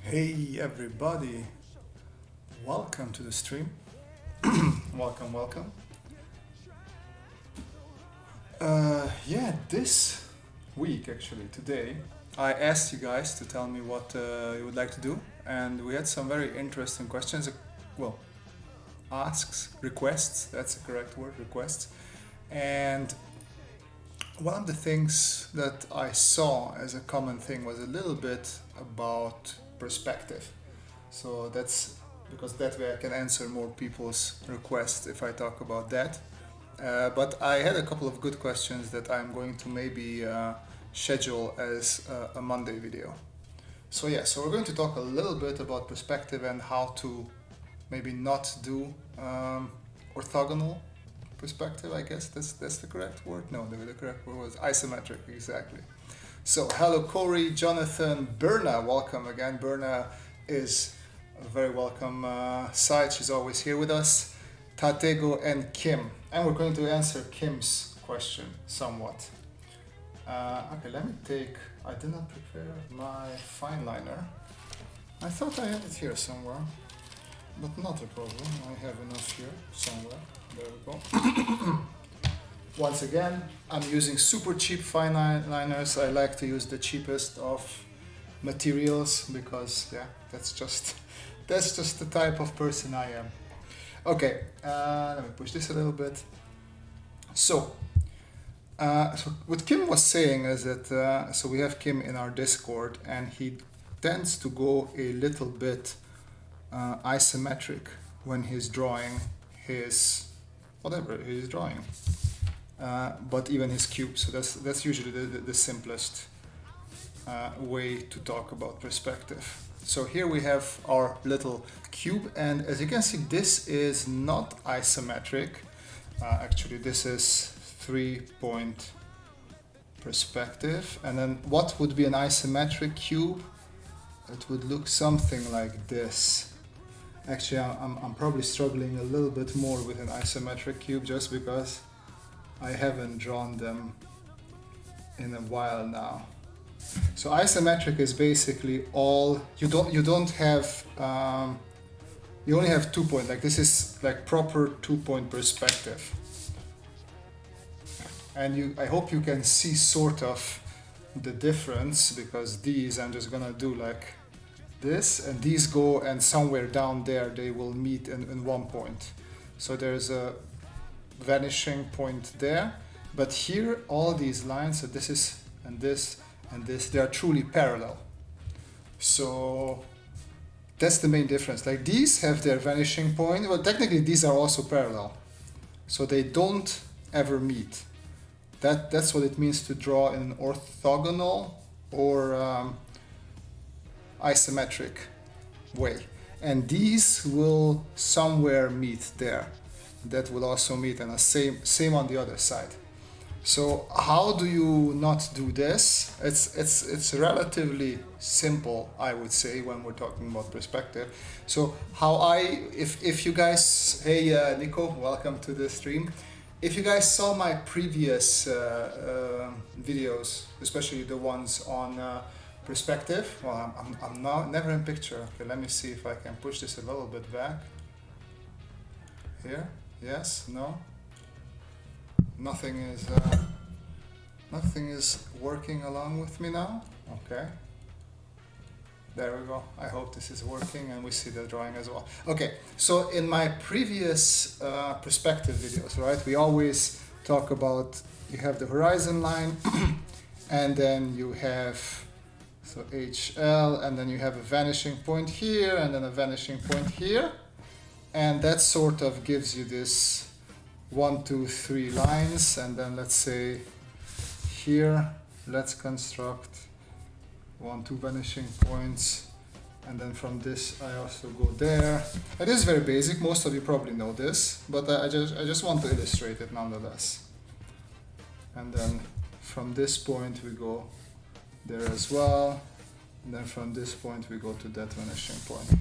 Hey everybody, welcome to the stream. welcome. This week, actually, today, I asked you guys to tell me what you would like to do, and we had some very interesting questions. Well, requests, that's the correct word, requests. And one of the things that I saw as a common thing was a little bit about perspective. So that's because that way I can answer more people's requests if I talk about that. But I had a couple of good questions that I'm going to maybe schedule as a Monday video. So we're going to talk a little bit about perspective and how to maybe not do orthogonal perspective. I guess that's the correct word. No, the correct word was isometric, exactly. So hello Corey, Jonathan, Berna, welcome again. Berna is a very welcome side. She's always here with us. Tatego and Kim. And we're going to answer Kim's question somewhat. Okay, let me I did not prepare my fine liner. I thought I had it here somewhere, but not a problem. I have enough here somewhere. There we go. Once again, I'm using super cheap fine liners. I like to use the cheapest of materials because that's just the type of person I am. Okay, let me push this a little bit. So what Kim was saying is that so we have Kim in our Discord, and he tends to go a little bit isometric when he's drawing his whatever he's drawing. But even his cube, so that's usually the simplest way to talk about perspective. So here we have our little cube, and as you can see, this is not isometric. Actually, this is 3-point perspective. And then what would be an isometric cube? It would look something like this. Actually, I'm probably struggling a little bit more with an isometric cube just because I haven't drawn them in a while now. So isometric is basically all you don't have you only have 2 point. Like this is like proper 2-point perspective. And I hope you can see sort of the difference, because these I'm just gonna do like this, and these go, and somewhere down there they will meet in 1 point. So there's a vanishing point there, but here all these lines, so this is and this and this, they are truly parallel. So that's the main difference. Like these have their vanishing point, well technically these are also parallel, so they don't ever meet. That's what it means to draw in an orthogonal or isometric way, and these will somewhere meet there. That will also meet, and the same on the other side. So how do you not do this? It's relatively simple, I would say, when we're talking about perspective. So if you guys, hey Nico, welcome to the stream. If you guys saw my previous videos, especially the ones on perspective, well, I'm now never in picture. Okay, let me see if I can push this a little bit back. Here. Yes, no, nothing is working along with me now. Okay, There we go. I hope this is working and we see the drawing as well. Okay, so in my previous perspective videos, right, we always talk about you have the horizon line and then you have so HL, and then you have a vanishing point here and then a vanishing point here, and that sort of gives you this 1, 2, 3 lines. And then let's say here let's construct 1, 2 vanishing points, and then from this I also go there. It is very basic, most of you probably know this, but I just want to illustrate it nonetheless. And then from this point we go there as well, and then from this point we go to that vanishing point.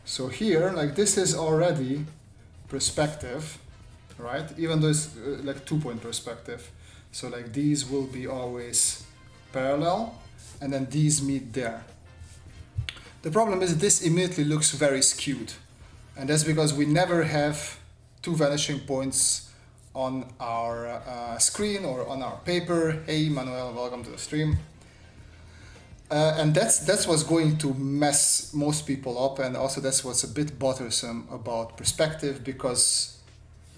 So here, like, this is already perspective, right? Even though it's like 2-point perspective. So like these will be always parallel, and then these meet there. The problem is this immediately looks very skewed, and that's because we never have 2 vanishing points on our screen or on our paper. Hey Manuel, welcome to the stream. And that's what's going to mess most people up, and also that's what's a bit bothersome about perspective, because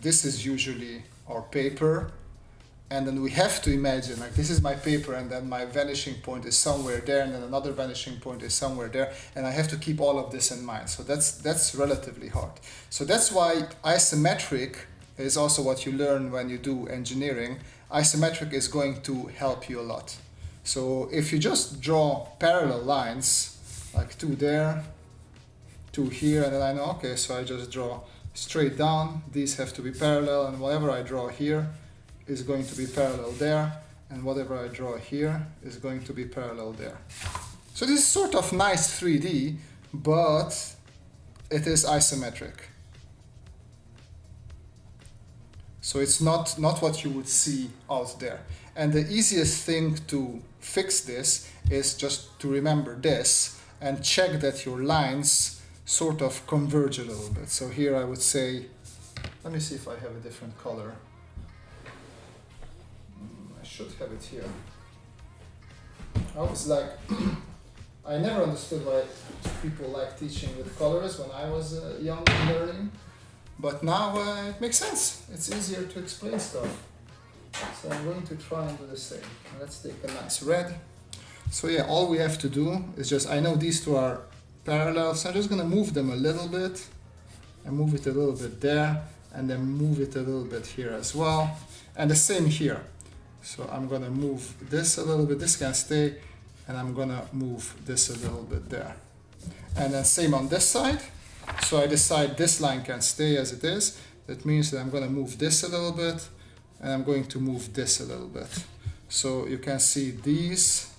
this is usually our paper, and then we have to imagine, like, this is my paper, and then my vanishing point is somewhere there, and then another vanishing point is somewhere there, and I have to keep all of this in mind. So that's relatively hard. So that's why isometric is also what you learn when you do engineering. Isometric is going to help you a lot. So if you just draw parallel lines, like 2 there, 2 here, and then I know, okay, so I just draw straight down, these have to be parallel, and whatever I draw here is going to be parallel there, and whatever I draw here is going to be parallel there. So this is sort of nice 3D, but it is isometric. So it's not what you would see out there. And the easiest thing to fix this is just to remember this and check that your lines sort of converge a little bit. So here I would say, let me see if I have a different color. I should have it here. I was like, I never understood why people like teaching with colors when I was young and learning, but now it makes sense. It's easier to explain stuff. So I'm going to try and do the same. Let's take a nice red. So yeah, all we have to do is just, I know these two are parallel, so I'm just gonna move them a little bit, and move it a little bit there, and then move it a little bit here as well. And the same here. So I'm gonna move this a little bit, this can stay, and I'm gonna move this a little bit there. And then same on this side. So I decide this line can stay as it is. That means that I'm gonna move this a little bit, and I'm going to move this a little bit. So you can see these,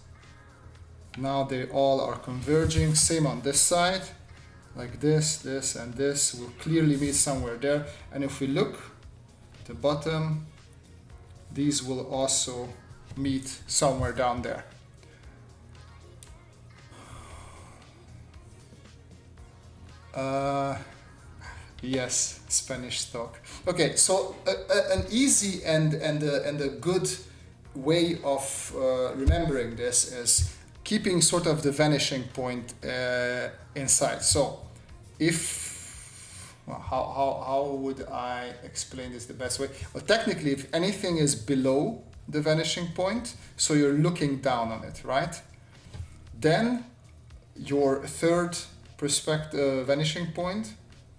now they all are converging. Same on this side, like this, and this will clearly meet somewhere there. And if we look at the bottom, these will also meet somewhere down there. Yes, Spanish stock. Okay, so an easy and a good way of remembering this is keeping sort of the vanishing point inside. So if, well, how would I explain this the best way? Well, technically, if anything is below the vanishing point, so you're looking down on it, right? Then your third perspective vanishing point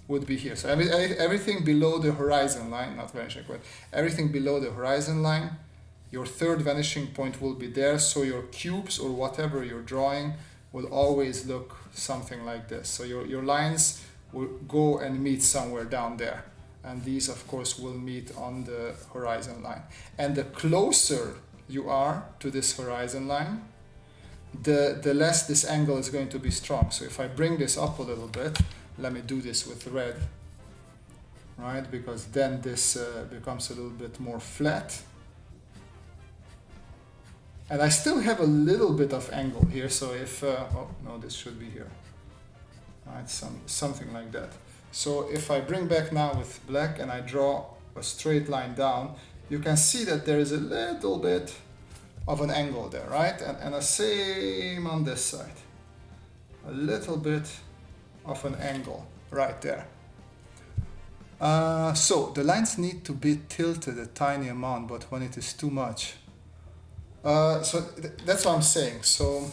would be here. So everything below the horizon line, not vanishing point, everything below the horizon line, your third vanishing point will be there. So your cubes or whatever you're drawing will always look something like this. So your lines will go and meet somewhere down there. And these, of course, will meet on the horizon line. And the closer you are to this horizon line, the less this angle is going to be strong. So if I bring this up a little bit, let me do this with red, right? Because then this becomes a little bit more flat. And I still have a little bit of angle here. So if, oh no, this should be here, right? Something like that. So if I bring back now with black and I draw a straight line down, you can see that there is a little bit of an angle there, right? And the same on this side. a little bit of an angle right there. So the lines need to be tilted a tiny amount, but when it is too much. That's what I'm saying. So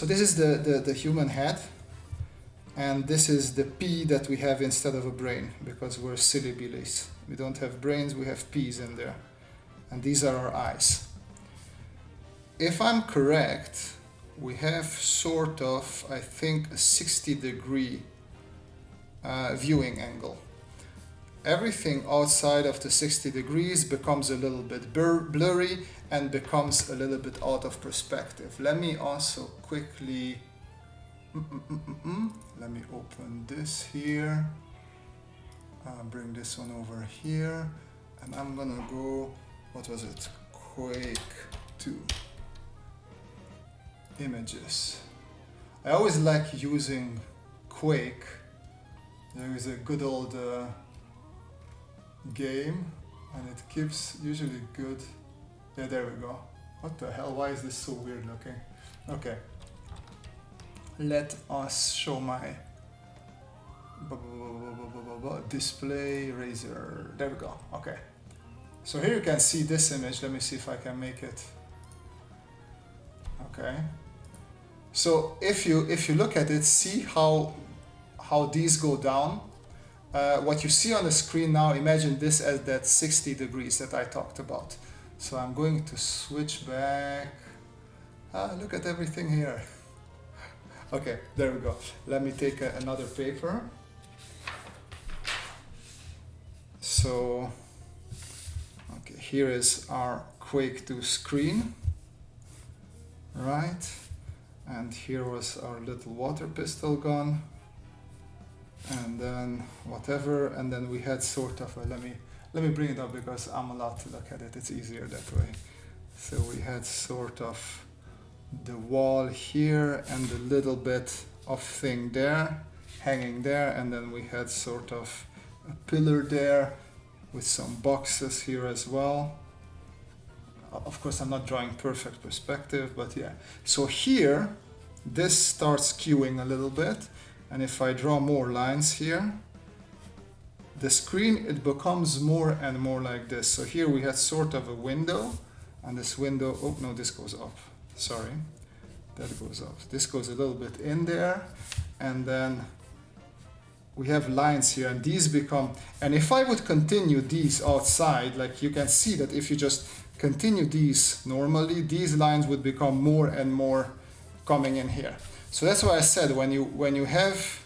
this is the human head, and this is the P that we have instead of a brain, because we're silly billies. We don't have brains, we have P's in there. And these are our eyes. If I'm correct, we have sort of, I think, a 60-degree viewing angle. Everything outside of the 60 degrees becomes a little bit blurry and becomes a little bit out of perspective. Let me also quickly, let me open this here, bring this one over here, and I'm gonna go, what was it, Quake 2 images. I always like using Quake. There is a good old game, and it keeps usually good. Yeah, there we go. What the hell, why is this so weird looking? Okay, let us show my display razor. There we go. Okay, so here you can see this image. Let me see if I can make it. Okay, so if you look at it, see how these go down. What you see on the screen now, imagine this as that 60 degrees that I talked about. So I'm going to switch back. Look at everything here. Okay, there we go. Let me take another paper. So, okay, here is our Quake 2 screen, right? And here was our little water pistol gun. And then whatever, and then we had sort of a, let me bring it up because I'm allowed to look at it, it's easier that way. So we had sort of the wall here and a little bit of thing there, hanging there, and then we had sort of a pillar there with some boxes here as well. Of course I'm not drawing perfect perspective, but yeah. So here, this starts skewing a little bit. And if I draw more lines here, the screen, it becomes more and more like this. So here we had sort of a window, and this window, oh no, this goes up, sorry, that goes up. This goes a little bit in there, and then we have lines here, and these become, and if I would continue these outside, like you can see that if you just continue these normally, these lines would become more and more coming in here. So that's why I said when you have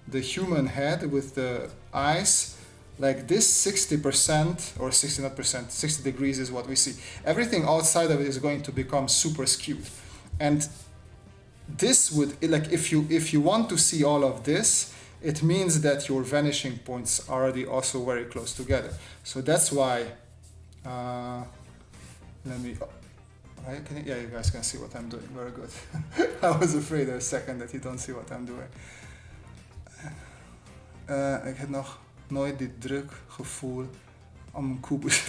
the human head with the eyes, like this 60% or 60 degrees is what we see. Everything outside of it is going to become super skewed. And this would, like if you want to see all of this, it means that your vanishing points are already also very close together. So that's why, let me, right? Yeah, you guys can see what I'm doing. Very good. I was afraid a second that you don't see what I'm doing. Ik heb nog nooit dit drukgevoel om een kubus.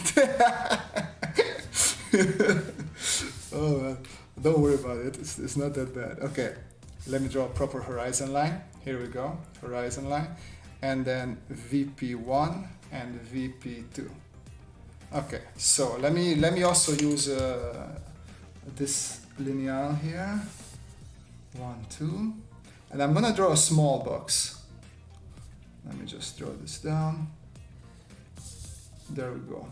Oh man, don't worry about it. It's not that bad. Okay, let me draw a proper horizon line. Here we go, horizon line, and then VP1 and VP2. Okay, so let me also use this lineal here, 1, 2, and I'm gonna draw a small box. Let me just draw this down. There we go.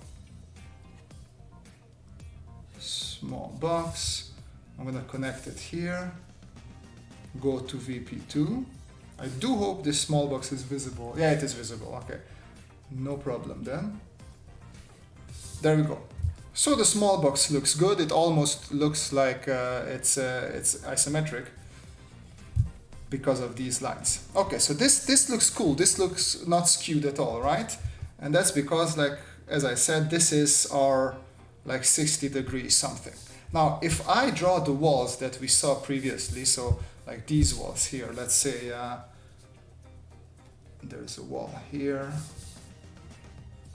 Small box. I'm gonna connect it here. Go to VP2. I do hope this small box is visible. Yeah, it is visible. Okay, no problem then. There we go. So the small box looks good. It almost looks like it's isometric because of these lines. Okay, so this looks cool. This looks not skewed at all, right? And that's because, like as I said, this is our like 60 degrees something. Now, if I draw the walls that we saw previously, so like these walls here, let's say there's a wall here,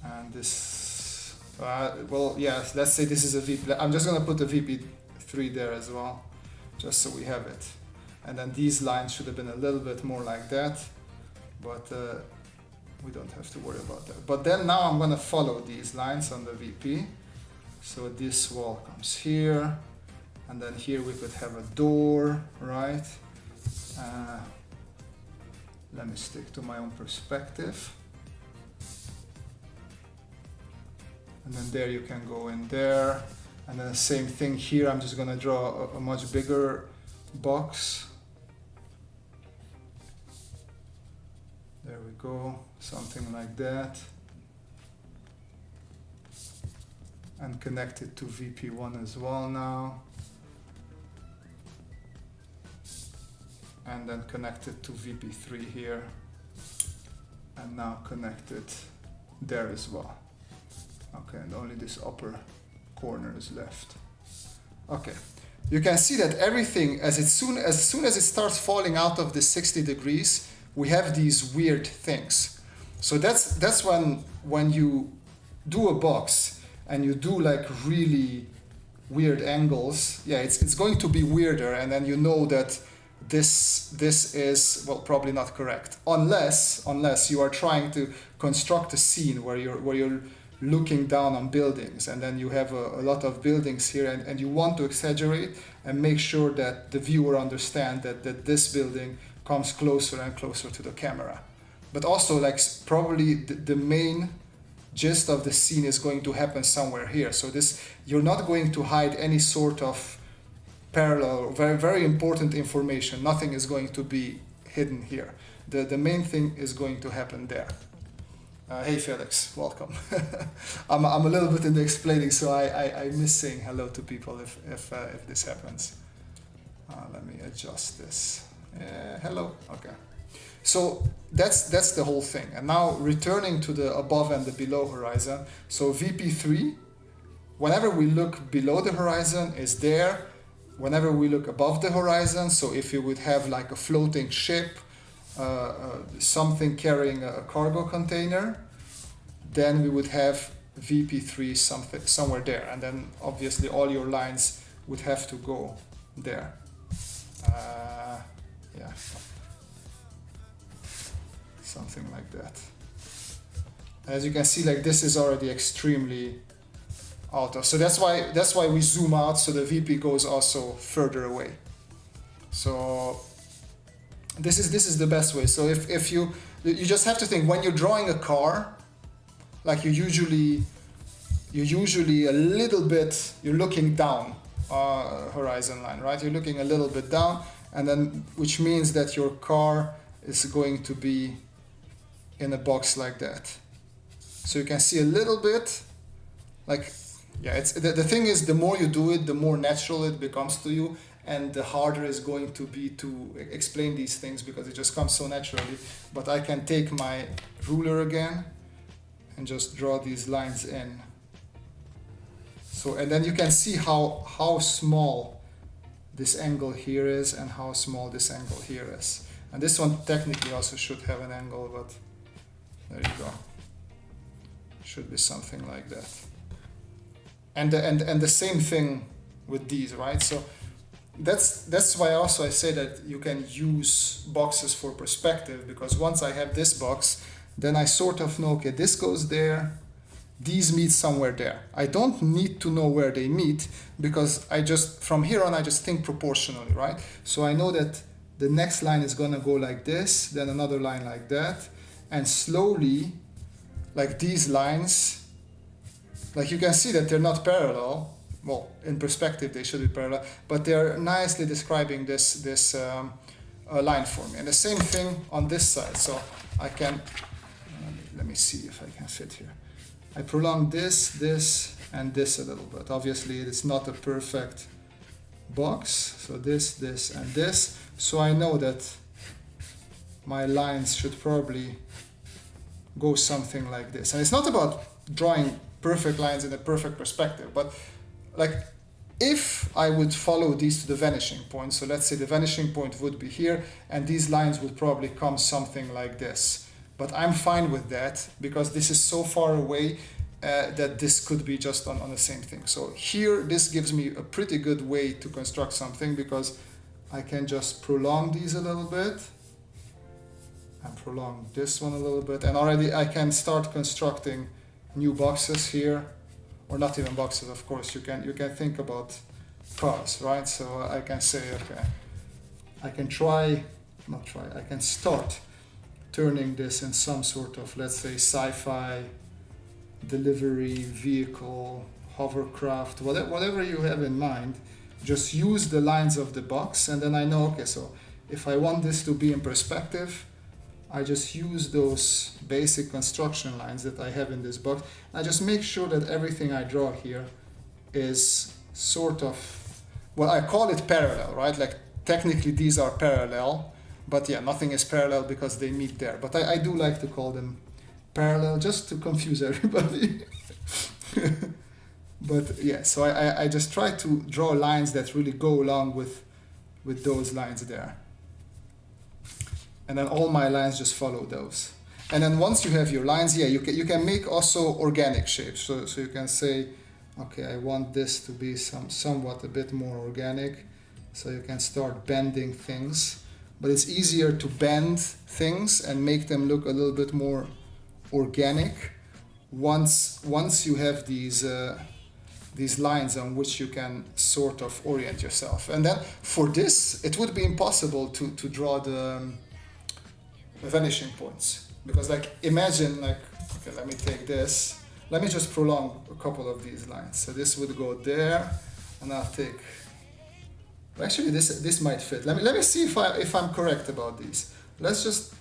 and this. Well, yes, let's say this is a VP. I'm just gonna put a VP3 VP3 there as well, just so we have it. And then these lines should have been a little bit more like that, but we don't have to worry about that. But then now I'm gonna follow these lines on the VP. So this wall comes here, and then here we could have a door, right? Let me stick to my own perspective. And then there you can go in there. And then the same thing here, I'm just gonna draw a much bigger box. There we go, something like that. And connect it to VP1 as well now. And then connect it to VP3 here. And now connect it there as well. Okay, and only this upper corner is left. Okay, you can see that everything, as soon as it starts falling out of the 60 degrees, we have these weird things. So that's when you do a box and you do like really weird angles, yeah, it's going to be weirder, and then you know that this is, well, probably not correct, unless you are trying to construct a scene where you're looking down on buildings, and then you have a lot of buildings here, and you want to exaggerate and make sure that the viewer understands that this building comes closer and closer to the camera. But also, like, probably the main gist of the scene is going to happen somewhere here. So you're not going to hide any sort of parallel, very, very important information. Nothing is going to be hidden here. The main thing is going to happen there. Hey Felix, welcome. I'm a little bit in the explaining, so I miss saying hello to people if this happens. Let me adjust this. Hello. Okay. So that's the whole thing. And now returning to the above and the below horizon. So VP3, whenever we look below the horizon, is there. Whenever we look above the horizon, so if you would have like a floating ship, something carrying a cargo container, then we would have VP3 somewhere there, and then obviously all your lines would have to go there. Yeah, something like that. As you can see, like, this is already extremely out of, so that's why we zoom out, so the VP goes also further away. So this is the best way. So if you just have to think, when you're drawing a car, like you usually a little bit, you're looking down horizon line, right? You're looking a little bit down, and then, which means that your car is going to be in a box like that. So you can see a little bit, like, yeah, it's the thing is, the more you do it, the more natural it becomes to you, and the harder it's going to be to explain these things, because it just comes so naturally. But I can take my ruler again and just draw these lines in. So, and then you can see how small this angle here is and how small this angle here is. And this one technically also should have an angle, but there you go. Should be something like that. And the same thing with these, right? So that's why also I say that you can use boxes for perspective, because once I have this box, then I sort of know, okay, this goes there, these meet somewhere there. I don't need to know where they meet, because I just, from here on, I just think proportionally, right? So I know that the next line is gonna go like this, then another line like that, and slowly, like these lines, like you can see that they're not parallel. Well, in perspective they should be parallel, but they're nicely describing this line for me. And the same thing on this side. So I can, let me see if I can fit here. I prolong this, and this a little bit. Obviously it's not a perfect box. So this, and this. So I know that my lines should probably go something like this. And it's not about drawing perfect lines in a perfect perspective, but like, if I would follow these to the vanishing point, so let's say the vanishing point would be here, and these lines would probably come something like this. But I'm fine with that, because this is so far away, that this could be just on the same thing. So here, this gives me a pretty good way to construct something, because I can just prolong these a little bit and prolong this one a little bit, and already I can start constructing new boxes here, or not even boxes, of course. You can think about cars, right? So I can say, okay, I can I can start turning this in some sort of, let's say, sci-fi delivery vehicle, hovercraft, whatever you have in mind. Just use the lines of the box, and then I know, okay, so if I want this to be in perspective, I just use those basic construction lines that I have in this box. I just make sure that everything I draw here is sort of, well, I call it parallel, right? Like technically these are parallel, but yeah, nothing is parallel because they meet there. But I do like to call them parallel just to confuse everybody. But yeah, so I just try to draw lines that really go along with those lines there. And then all my lines just follow those. And then once you have your lines, yeah, you can make also organic shapes. So you can say, okay, I want this to be somewhat a bit more organic. So you can start bending things. But it's easier to bend things and make them look a little bit more organic once you have these lines on which you can sort of orient yourself. And then for this, it would be impossible to draw the vanishing points, because like imagine, like, okay, let me take this, let me just prolong a couple of these lines. So this would go there, and I'll take, actually this might fit. Let me see if I'm correct about these. Let's just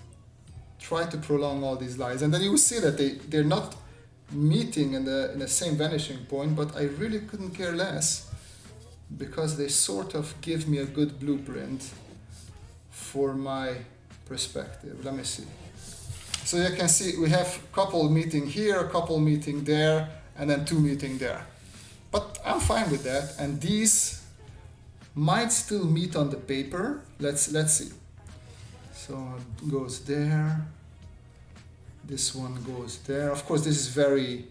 try to prolong all these lines, and then you will see that they're not meeting in the same vanishing point, but I really couldn't care less, because they sort of give me a good blueprint for my perspective. Let me see. So you can see we have a couple meeting here, a couple meeting there, and then two meeting there. But I'm fine with that, and these might still meet on the paper. Let's see. So it goes there. This one goes there. Of course, this is very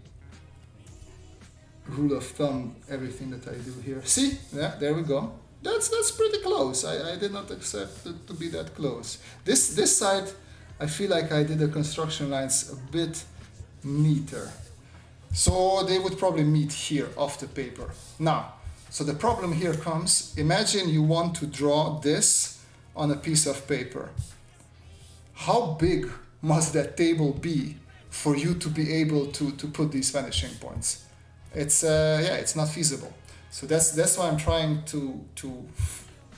rule of thumb, everything that I do here. See? Yeah, there we go. That's pretty close. I did not expect it to be that close. This side, I feel like I did the construction lines a bit neater. So they would probably meet here off the paper. Now, so the problem here comes, imagine you want to draw this on a piece of paper. How big must that table be for you to be able to put these vanishing points? It's not feasible. So that's why I'm trying to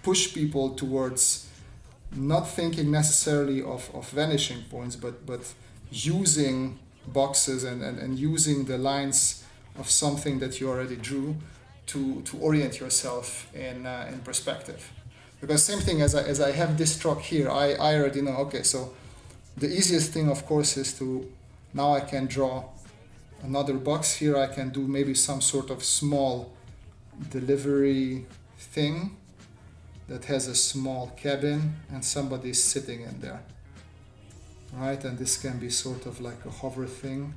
push people towards not thinking necessarily of vanishing points, but using boxes and using the lines of something that you already drew to orient yourself in perspective. Because same thing, as I have this truck here, I already know, okay, so the easiest thing, of course, is to, now I can draw another box here. I can do maybe some sort of small delivery thing that has a small cabin and somebody's sitting in there, right? And this can be sort of like a hover thing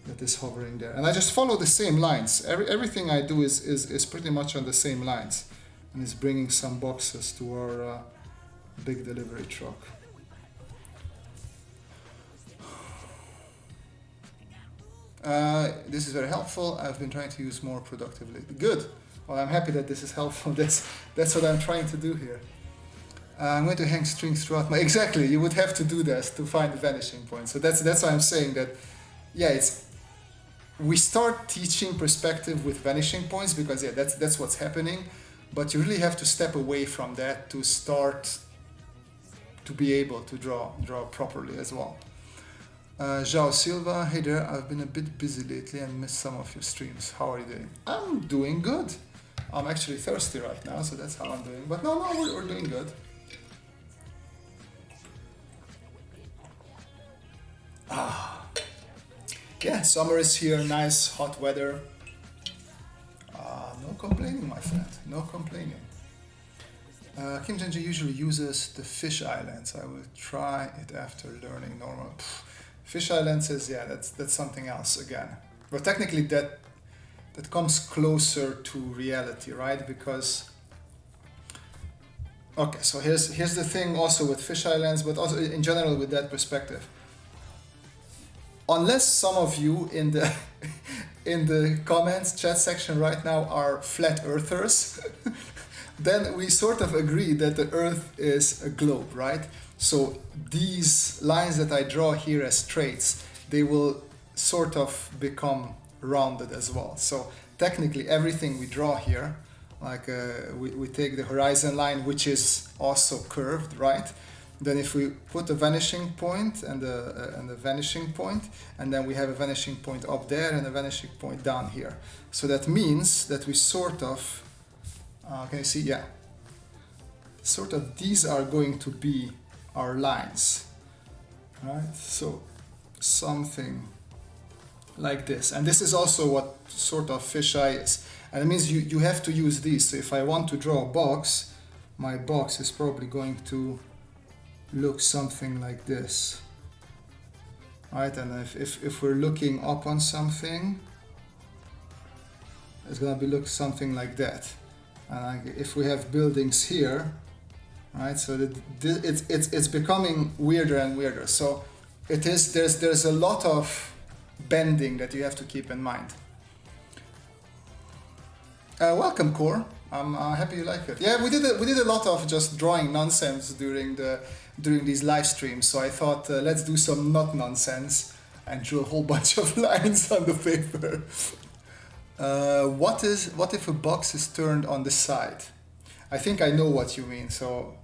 that is hovering there. And I just follow the same lines. Everything I do is pretty much on the same lines, and it's bringing some boxes to our big delivery truck. This is very helpful. I've been trying to use more productively. Good. Well, I'm happy that this is helpful. That's what I'm trying to do here. I'm going to hang strings throughout my... Exactly, you would have to do this to find the vanishing point. So that's why I'm saying that, yeah, we start teaching perspective with vanishing points because, yeah, that's what's happening. But you really have to step away from that to start to be able to draw properly as well. João Silva, hey there, I've been a bit busy lately and missed some of your streams. How are you doing? I'm doing good. I'm actually thirsty right now, so that's how I'm doing. But no, we're doing good. Yeah, summer is here, nice hot weather. No complaining, my friend, no complaining. Kim Jong-ji usually uses the fisheye lens. I will try it after learning normal. Fisheye lenses, yeah, that's something else again. But technically that comes closer to reality, right? Because, okay, so here's the thing also with fisheye lens, but also in general with that perspective. Unless some of you in the in the comments chat section right now are flat earthers, then we sort of agree that the Earth is a globe, right? So these lines that I draw here as straights, they will sort of become rounded as well. So technically everything we draw here, like we take the horizon line, which is also curved, right? Then if we put a vanishing point and a vanishing point, and then we have a vanishing point up there and a vanishing point down here. So that means that we sort of, can you see? Yeah. Sort of these are going to be our lines, right? So something like this. And this is also what sort of fisheye is. And it means you have to use these. So if I want to draw a box, my box is probably going to look something like this, right? And if we're looking up on something, it's gonna be look something like that. And if we have buildings here, right? So it's becoming weirder and weirder. So it is there's a lot of bending that you have to keep in mind. Welcome, Core. I'm happy you like it. Yeah, we did a lot of just drawing nonsense during these live streams. So I thought let's do some not nonsense and drew a whole bunch of lines on the paper. What if a box is turned on the side? I think I know what you mean. So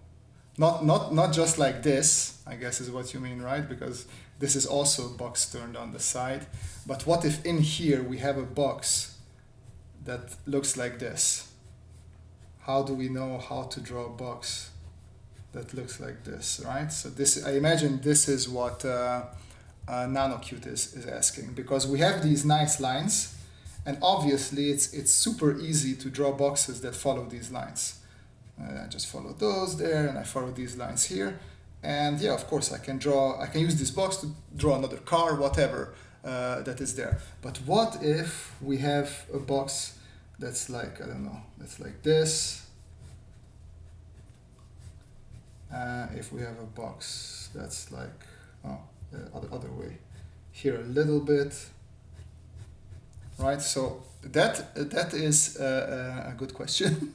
not just like this, I guess is what you mean, right? Because this is also a box turned on the side. But what if in here we have a box that looks like this? How do we know how to draw a box that looks like this, right? So this, I imagine this is what NanoCute is asking, because we have these nice lines, and obviously it's super easy to draw boxes that follow these lines. I just follow those there, and I follow these lines here, and yeah, of course I can use this box to draw another car, whatever that is there. But what if we have a box that's like, I don't know, that's like this? If we have a box that's like, the other way, here a little bit, right? So that is a good question.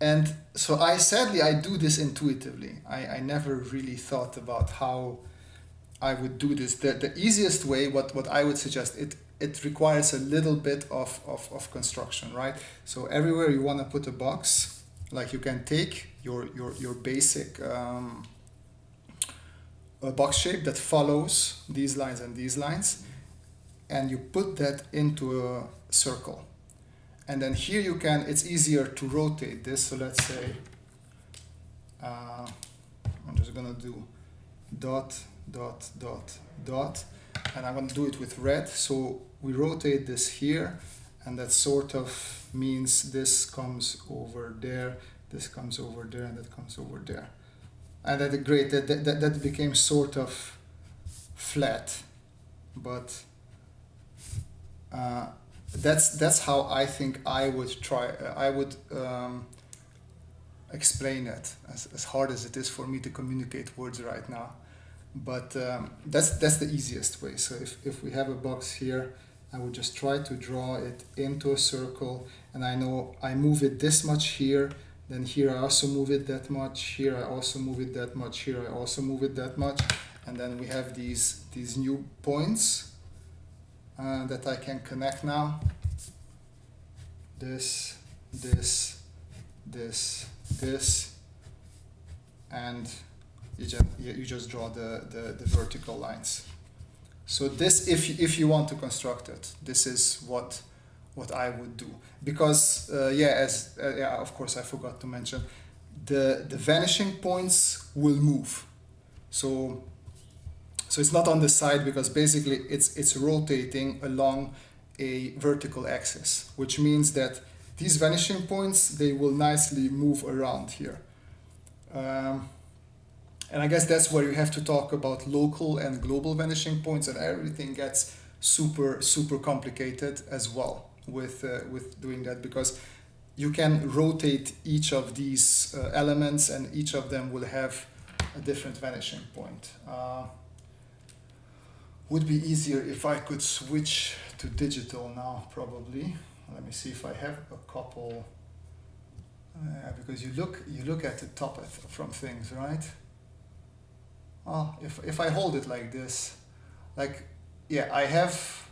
And so I do this intuitively. I never really thought about how I would do this. The easiest way, what I would suggest, it requires a little bit of construction, right? So everywhere you want to put a box, like you can take your basic box shape that follows these lines and these lines, and you put that into a circle. And then here you can, it's easier to rotate this. So let's say, I'm just gonna do dot, dot, dot, dot, and I'm gonna do it with red. So we rotate this here, and that sort of means this comes over there, this comes over there, and that comes over there. And that's great, that became sort of flat, but that's how I think I would explain it, as hard as it is for me to communicate words right now. But that's the easiest way. So if we have a box here, I would just try to draw it into a circle, and I know I move it this much here, then here I also move it that much, here I also move it that much, here I also move it that much, and then we have these new points that I can connect now. This, this, this, this, and you just draw the vertical lines. So this, if you want to construct it, this is what I would do. Because of course I forgot to mention, the vanishing points will move. So it's not on the side, because basically it's rotating along a vertical axis, which means that these vanishing points, they will nicely move around here. And I guess that's where you have to talk about local and global vanishing points, and everything gets super complicated as well with doing that, because you can rotate each of these elements and each of them will have a different vanishing point. Would be easier if I could switch to digital now, probably. Let me see if I have a couple, because you look at the top from things, right? Oh, if I hold it like this, like, yeah, I have,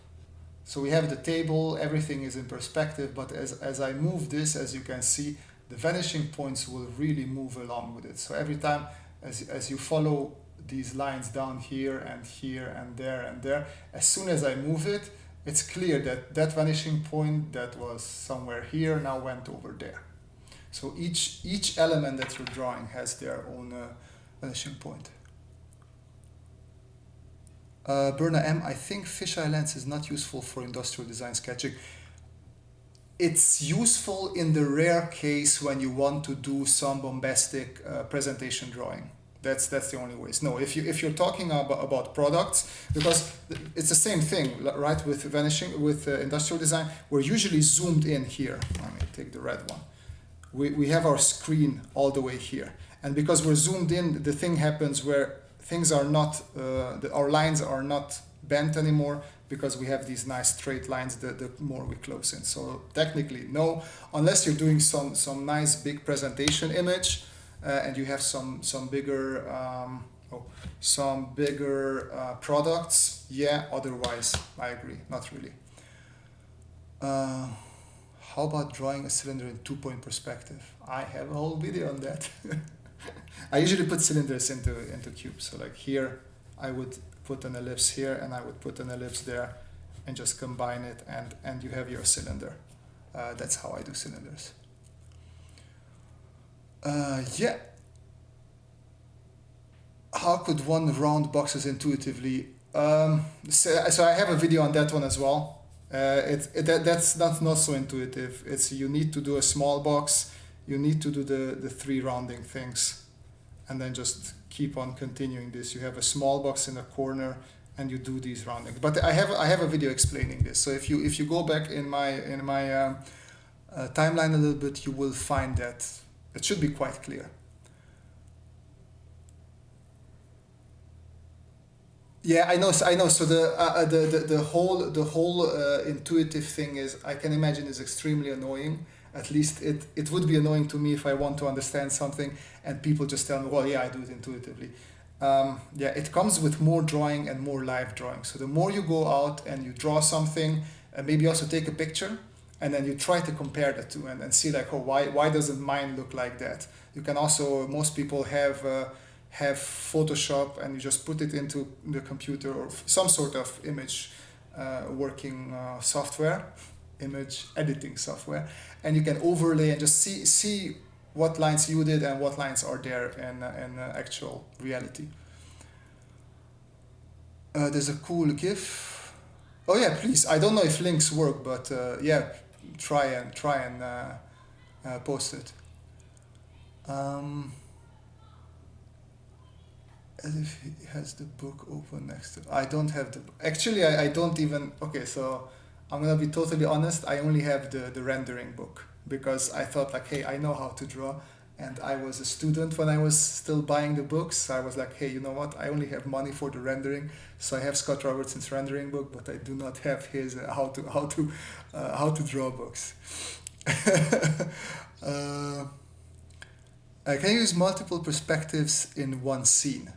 so we have the table, everything is in perspective, but as I move this, as you can see, the vanishing points will really move along with it. So every time as you follow these lines down here and there and there, as soon as I move it, it's clear that that vanishing point that was somewhere here now went over there. So each element that you're drawing has their own vanishing point. Berna M, I think fisheye lens is not useful for industrial design sketching. It's useful in the rare case when you want to do some bombastic presentation drawing. That's the only ways. No, if you're talking about products, because it's the same thing, right? With vanishing, with industrial design, we're usually zoomed in here. Let me take the red one. We have our screen all the way here, and because we're zoomed in, the thing happens where things are not, our lines are not bent anymore, because we have these nice straight lines the more we close in. So technically, no, unless you're doing some nice big presentation image, and you have some bigger products. Yeah, otherwise I agree, not really. How about drawing a cylinder in 2-point perspective? I have a whole video on that. I usually put cylinders into cubes. So like here, I would put an ellipse here and I would put an ellipse there and just combine it, and you have your cylinder. That's how I do cylinders. Yeah. How could one round boxes intuitively? So I have a video on that one as well. That's not so intuitive. It's, you need to do a small box, you need to do the 3 rounding things, and then just keep on continuing this. You have a small box in a corner and you do these roundings. But I have a video explaining this. So if you go back in my timeline a little bit, you will find that it should be quite clear. Yeah, I know. So the whole intuitive thing is, I can imagine, is extremely annoying. At least it would be annoying to me if I want to understand something and people just tell me, well, yeah, I do it intuitively. Yeah, it comes with more drawing and more live drawing. So the more you go out and you draw something, and maybe also take a picture, and then you try to compare the two and see like, oh, why doesn't mine look like that? You can also, most people have Photoshop, and you just put it into the computer or some sort of image working software, image editing software, and you can overlay and just see what lines you did and what lines are there in actual reality. There's a cool GIF. Oh yeah, please. I don't know if links work, but yeah, try and post it. As if he has the book open next to. I don't have the. Actually, I don't even. Okay, so I'm gonna be totally honest. I only have the rendering book, because I thought like, hey, I know how to draw, and I was a student when I was still buying the books. So I was like, hey, you know what? I only have money for the rendering, so I have Scott Robertson's rendering book, but I do not have his how to draw books. Can you use multiple perspectives in one scene?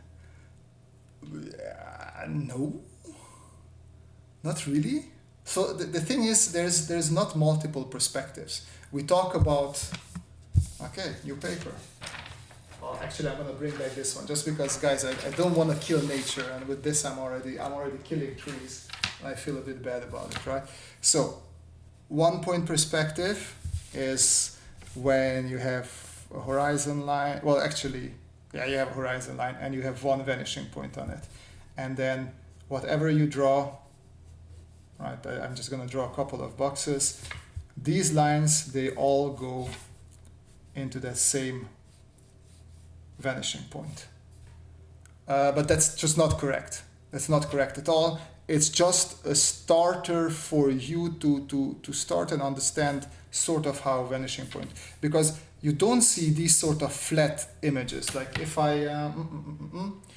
No, not really. So the thing is, there's not multiple perspectives. We talk about, okay, new paper. Well, actually, I'm gonna bring back this one just because, guys, I don't want to kill nature, and with this, I'm already killing trees. And I feel a bit bad about it, right? So, 1-point perspective is when you have a horizon line. Well, actually, yeah, you have a horizon line and you have one vanishing point on it, and then whatever you draw. Right, I'm just going to draw a couple of boxes. These lines, they all go into that same vanishing point. But that's just not correct. That's not correct at all. It's just a starter for you to start and understand sort of how vanishing point, because you don't see these sort of flat images. Like if I,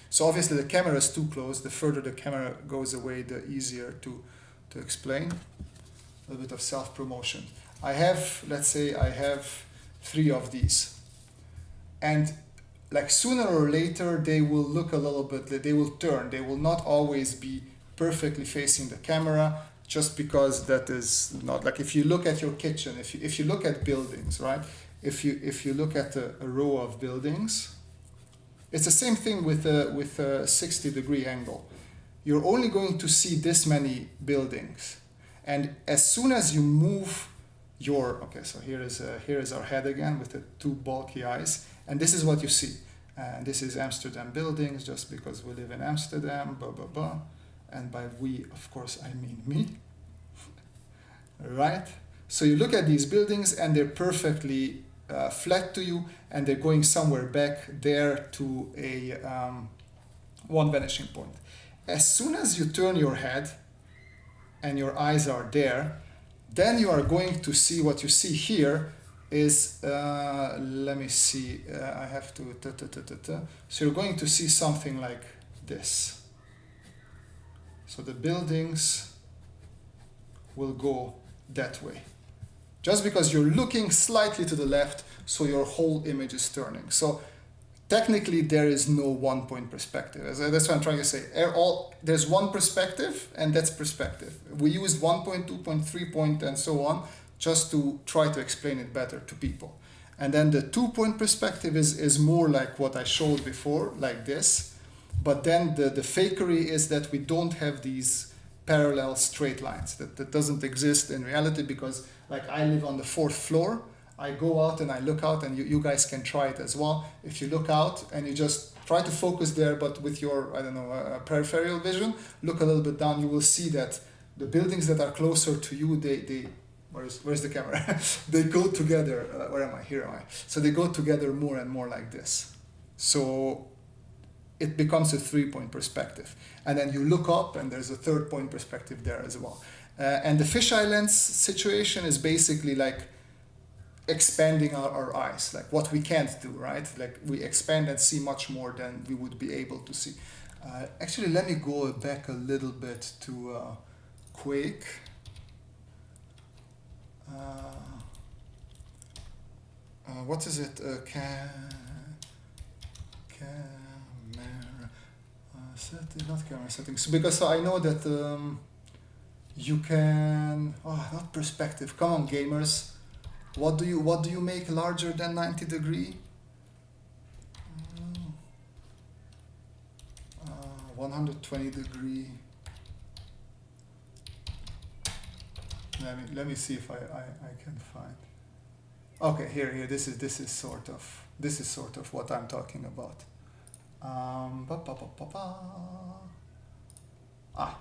so obviously the camera is too close. The further the camera goes away, the easier to explain. A little bit of self-promotion. I have, let's say I have 3 of these. And like sooner or later, they will look a little bit, they will turn. They will not always be perfectly facing the camera, just because that is not, like if you look at your kitchen, if you look at buildings, right? If you look at a row of buildings, it's the same thing with a 60-degree angle. You're only going to see this many buildings. And as soon as you move your, okay, so here is our head again with the 2 bulky eyes, and this is what you see. And this is Amsterdam buildings, just because we live in Amsterdam, blah, blah, blah. And by we, of course, I mean me, right? So you look at these buildings and they're perfectly flat to you, and they're going somewhere back there to a one vanishing point. As soon as you turn your head and your eyes are there, then you are going to see what you see here is, let me see, I have to, so you're going to see something like this. So the buildings will go that way. Just because you're looking slightly to the left, so your whole image is turning. So technically there is no one-point perspective. That's what I'm trying to say. There's one perspective, and that's perspective. We used 1 point, 2 point, 3 point, and so on, just to try to explain it better to people. And then the 2-point perspective is more like what I showed before, like this. But then the fakery is that we don't have these parallel straight lines. That doesn't exist in reality, because like I live on the 4th floor. I go out and I look out, and you guys can try it as well. If you look out and you just try to focus there, but with your, I don't know, peripheral vision, look a little bit down, you will see that the buildings that are closer to you, where's the camera? They go together, where am I? Here am I. So they go together more and more like this. So it becomes a 3-point perspective. And then you look up and there's a 3rd-point perspective there as well. And the fisheye lens situation is basically like expanding our eyes, like what we can't do, right? Like we expand and see much more than we would be able to see. Actually, let me go back a little bit to Quake. What is it? Not camera settings. Because I know that you can. Oh, not perspective. Come on, gamers. What do you make larger than 90 degree? 120 degree. Let me see if I can find. Okay, here. This is sort of what I'm talking about.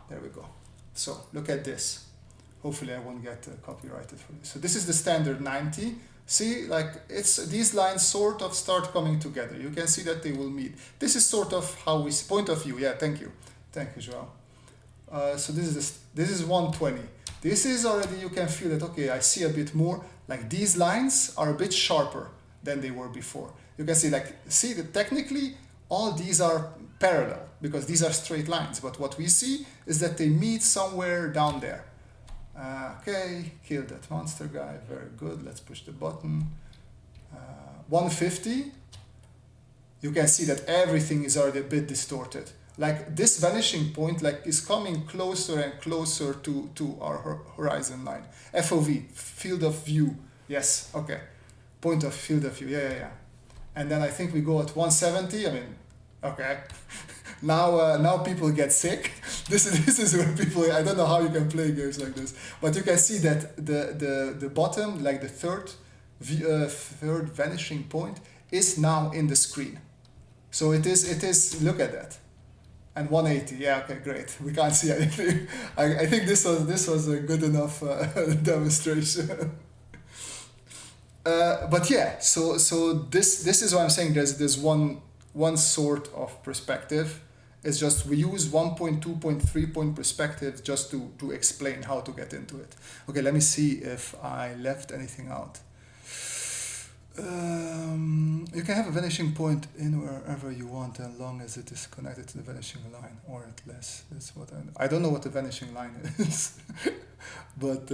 There we go. So look at this. Hopefully I won't get copyrighted for this. So this is the standard 90. See, like these lines sort of start coming together. You can see that they will meet. This is sort of how we see, point of view. Yeah, thank you, Joao. So this is 120. This is already, you can feel that, okay, I see a bit more. Like these lines are a bit sharper than they were before. You can see, see that technically all these are parallel because these are straight lines. But what we see is that they meet somewhere down there. Okay, kill that monster guy. Very good. Let's push the button. 150. You can see that everything is already a bit distorted. Like this vanishing point, is coming closer and closer to our horizon line. FOV, field of view. Yes. Okay. Point of field of view. Yeah. And then I think we go at 170. I mean, okay. Now people get sick. This is where people. I don't know how you can play games like this, but you can see that the bottom, like the third vanishing point, is now in the screen. So it is. Look at that. And 180. Yeah. Okay. Great. We can't see anything. I think this was a good enough demonstration. But yeah. So this is what I'm saying. There's one sort of perspective. It's just we use 1 point, 2 point, 3 point perspective just to explain how to get into it. Okay, let me see if I left anything out. You can have a vanishing point in wherever you want, as long as it is connected to the vanishing line, or at least that's what I don't know what the vanishing line is, but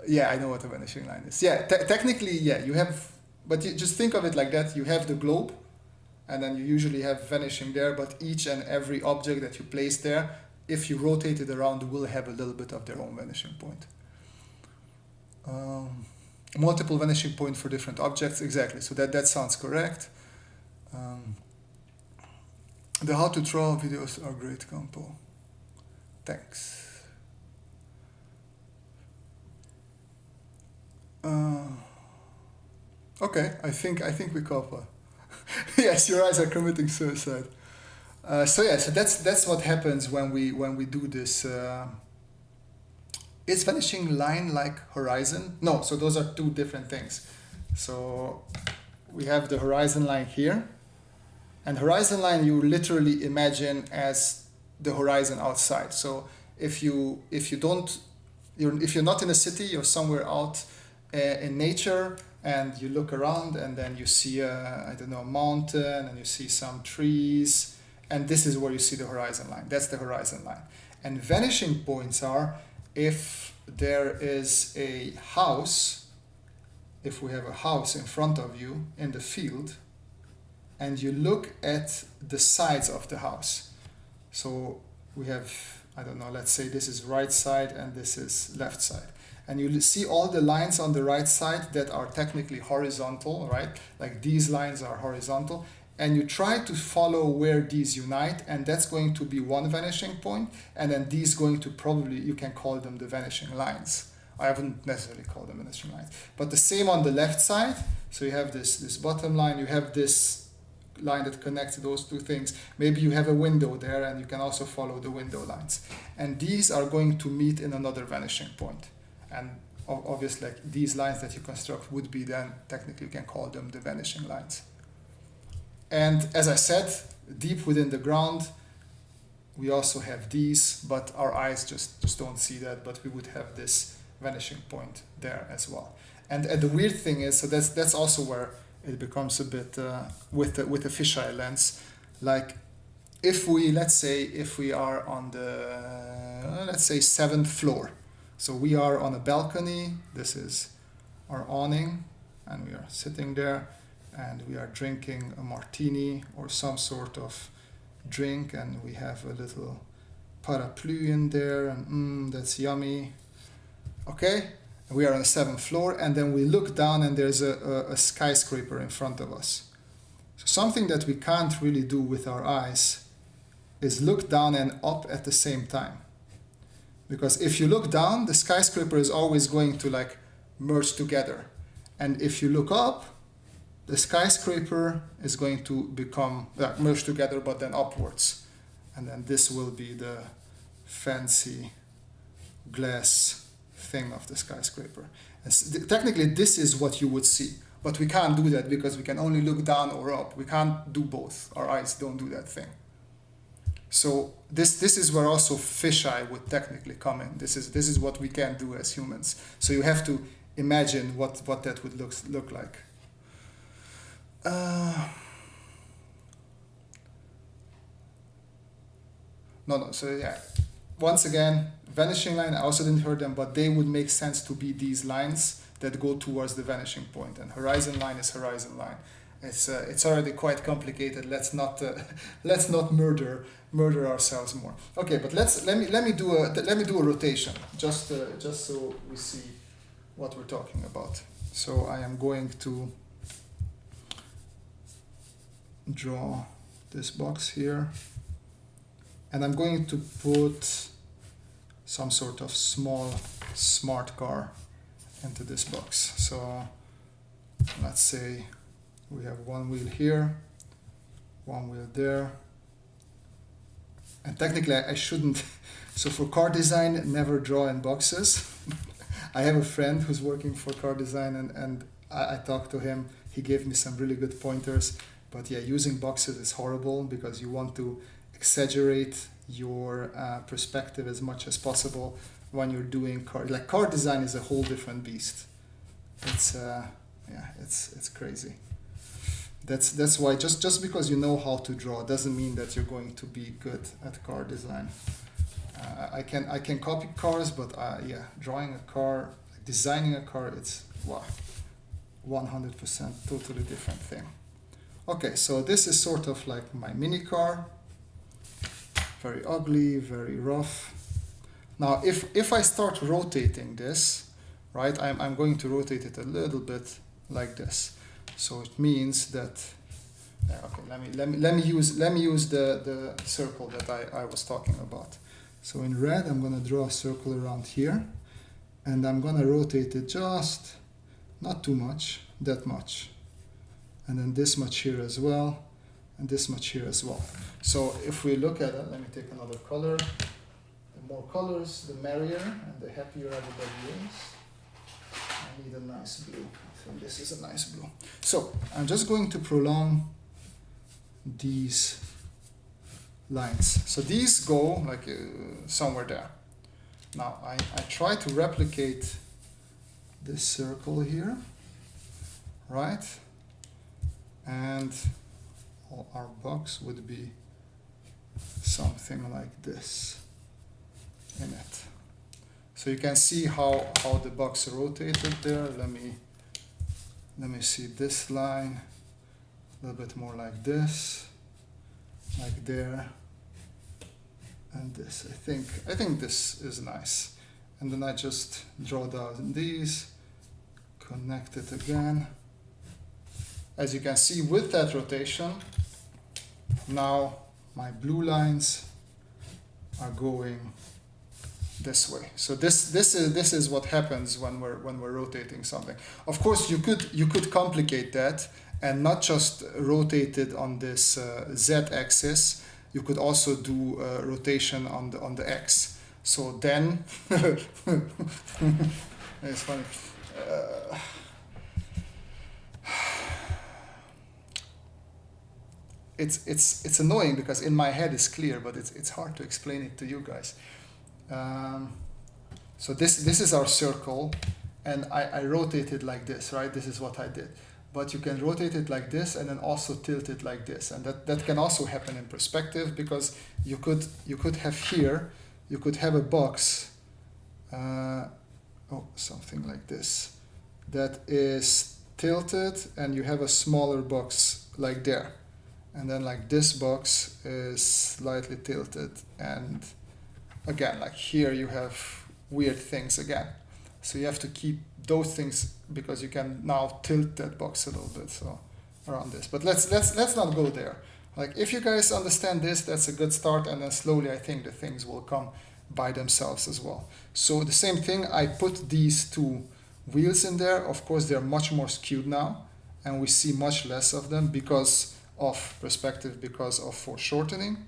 yeah, I know what the vanishing line is. Yeah, technically, yeah, you have, but you just think of it like that. You have the globe, and then you usually have vanishing there, but each and every object that you place there, if you rotate it around, will have a little bit of their own vanishing point. Multiple vanishing point for different objects, exactly. So that sounds correct. The how to draw videos are great, Campo. Thanks. Okay, I think we cover. Yes, your eyes are committing suicide. So yeah, so that's what happens when we do this. Is vanishing line like horizon? No, so those are two different things. So we have the horizon line here, and horizon line you literally imagine as the horizon outside. So if you're not in a city, you're somewhere out in nature, and you look around, and then you see I don't know, a mountain, and you see some trees, and this is where you see the horizon line. That's the horizon line. And vanishing points are if there is a house, if we have a house in front of you in the field, and you look at the sides of the house. So we have, I don't know, let's say this is right side and this is left side. And you see all the lines on the right side that are technically horizontal, right? Like these lines are horizontal. And you try to follow where these unite, and that's going to be one vanishing point, and then these going to probably, you can call them the vanishing lines. I haven't necessarily called them vanishing lines. But the same on the left side, so you have this bottom line, you have this line that connects those two things. Maybe you have a window there, and you can also follow the window lines. And these are going to meet in another vanishing point. And obviously, like these lines that you construct would be then, technically you can call them the vanishing lines. And as I said, deep within the ground, we also have these, but our eyes just don't see that, but we would have this vanishing point there as well. And the weird thing is, so that's also where it becomes a bit with the fisheye lens. Like if we, let's say, if we are on the, let's say 7th floor. So we are on a balcony, this is our awning, and we are sitting there, and we are drinking a martini or some sort of drink, and we have a little parapluie in there, and that's yummy. Okay, and we are on the 7th floor, and then we look down, and there's a skyscraper in front of us. So something that we can't really do with our eyes is look down and up at the same time. Because if you look down, the skyscraper is always going to like merge together. And if you look up, the skyscraper is going to become merged together, but then upwards. And then this will be the fancy glass thing of the skyscraper. And technically, this is what you would see. But we can't do that because we can only look down or up. We can't do both. Our eyes don't do that thing. So this is where also fisheye would technically come in. This is what we can do as humans. So you have to imagine what that would look like. No. So yeah, once again, vanishing line. I also didn't hear them, but they would make sense to be these lines that go towards the vanishing point. And horizon line is horizon line. It's already quite complicated. Let's not murder ourselves more. Okay, but let me do a rotation just so we see what we're talking about. So I am going to draw this box here, and I'm going to put some sort of small smart car into this box. So let's say we have one wheel here, one wheel there, and technically I shouldn't. So for car design, never draw in boxes. I have a friend who's working for car design, and I talked to him. He gave me some really good pointers. But yeah, using boxes is horrible because you want to exaggerate your perspective as much as possible when you're doing car. Like car design is a whole different beast. It's yeah, it's crazy. That's why just because you know how to draw doesn't mean that you're going to be good at car design. I can copy cars, but yeah, drawing a car, designing a car, it's wow, 100% totally different thing. Okay, so this is sort of like my mini car. Very ugly, very rough. Now, if I start rotating this, right, I'm going to rotate it a little bit like this. So it means that, okay, let me use the circle that I was talking about. So in red, I'm gonna draw a circle around here, and I'm gonna rotate it just not too much, that much, and then this much here as well, and this much here as well. So if we look at it, let me take another color. The more colors, the merrier, and the happier everybody is. I need a nice blue. I think this is a nice blue. So I'm just going to prolong these lines. So these go like somewhere there. Now I try to replicate this circle here, right? And our box would be something like this in it. So you can see how the box rotated there. Let me see this line, a little bit more like this, like there, and this. I think this is nice. And then I just draw down these, connect it again. As you can see with that rotation, now my blue lines are going this way. So this is what happens when we're rotating something. Of course, you could complicate that and not just rotate it on this z-axis. You could also do rotation on the x. So then it's funny. It's annoying because in my head it's clear, but it's hard to explain it to you guys. So this is our circle, and I rotate it like this, right? This is what I did. But you can rotate it like this and then also tilt it like this, and that can also happen in perspective, because you could have here, you could have a box, something like this, that is tilted, and you have a smaller box like there. And then like this box is slightly tilted, and again, like here you have weird things again. So you have to keep those things, because you can now tilt that box a little bit, so around this. But let's not go there. Like if you guys understand this, that's a good start, and then slowly I think the things will come by themselves as well. So the same thing, I put these two wheels in there. Of course, they're much more skewed now, and we see much less of them because of perspective, because of foreshortening.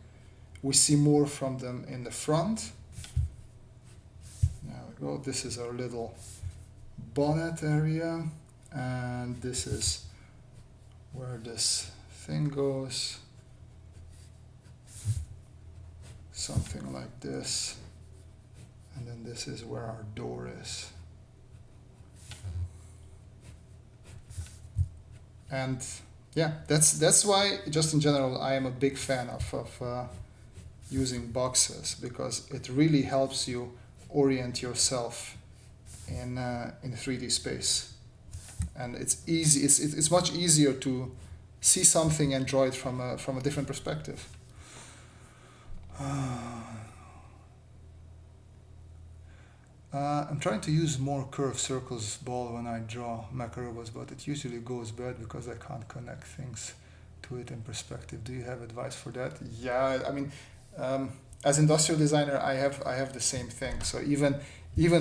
We see more from them in the front. There we go. This is our little bonnet area, and this is where this thing goes. Something like this. And then this is where our door is. And yeah, that's why, just in general, I am a big fan of using boxes, because it really helps you orient yourself in 3D space, and it's easy. It's much easier to see something and draw it from a different perspective. I'm trying to use more curved circles ball when I draw macarobas, but it usually goes bad because I can't connect things to it in perspective. Do you have advice for that? Yeah, I mean, as industrial designer, I have the same thing. So even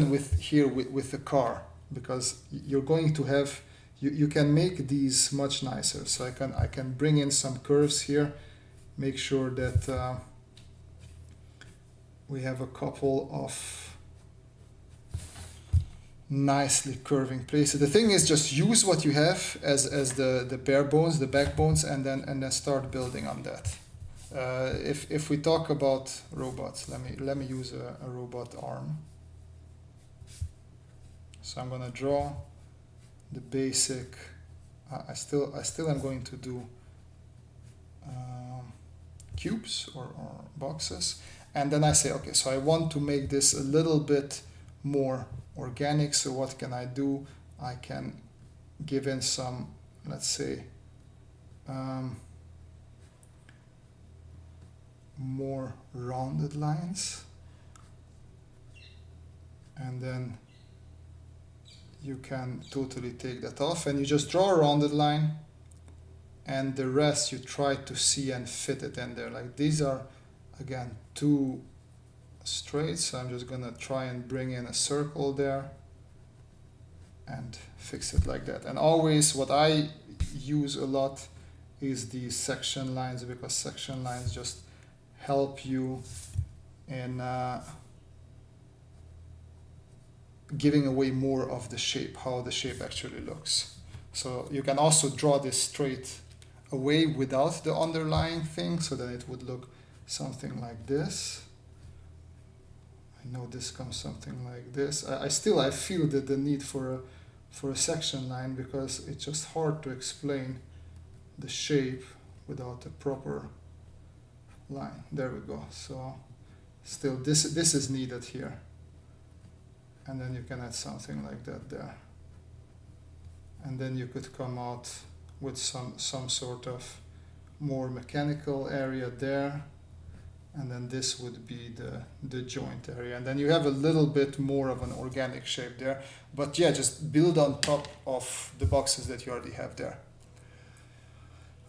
with the car, because you're going to have, you can make these much nicer. So I can bring in some curves here, make sure that we have a couple of nicely curving places. The thing is, just use what you have as the bare bones, the backbones, and then start building on that. If we talk about robots, let me use a robot arm. So I'm gonna draw the basic. I still am going to do cubes or boxes, and then I say, okay, so I want to make this a little bit more organic. So what can I do? I can give in some, let's say, more rounded lines, and then you can totally take that off and you just draw a rounded line, and the rest you try to see and fit it in there. Like these are again too straight, so I'm just gonna try and bring in a circle there and fix it like that. And always what I use a lot is these section lines, because section lines just help you in giving away more of the shape, how the shape actually looks. So you can also draw this straight away without the underlying thing, so that it would look something like this. I know this comes something like this. I feel that the need for a section line, because it's just hard to explain the shape without a proper line. There we go. So still this is needed here. And then you can add something like that there. And then you could come out with some sort of more mechanical area there. And then this would be the joint area. And then you have a little bit more of an organic shape there. But yeah, just build on top of the boxes that you already have there.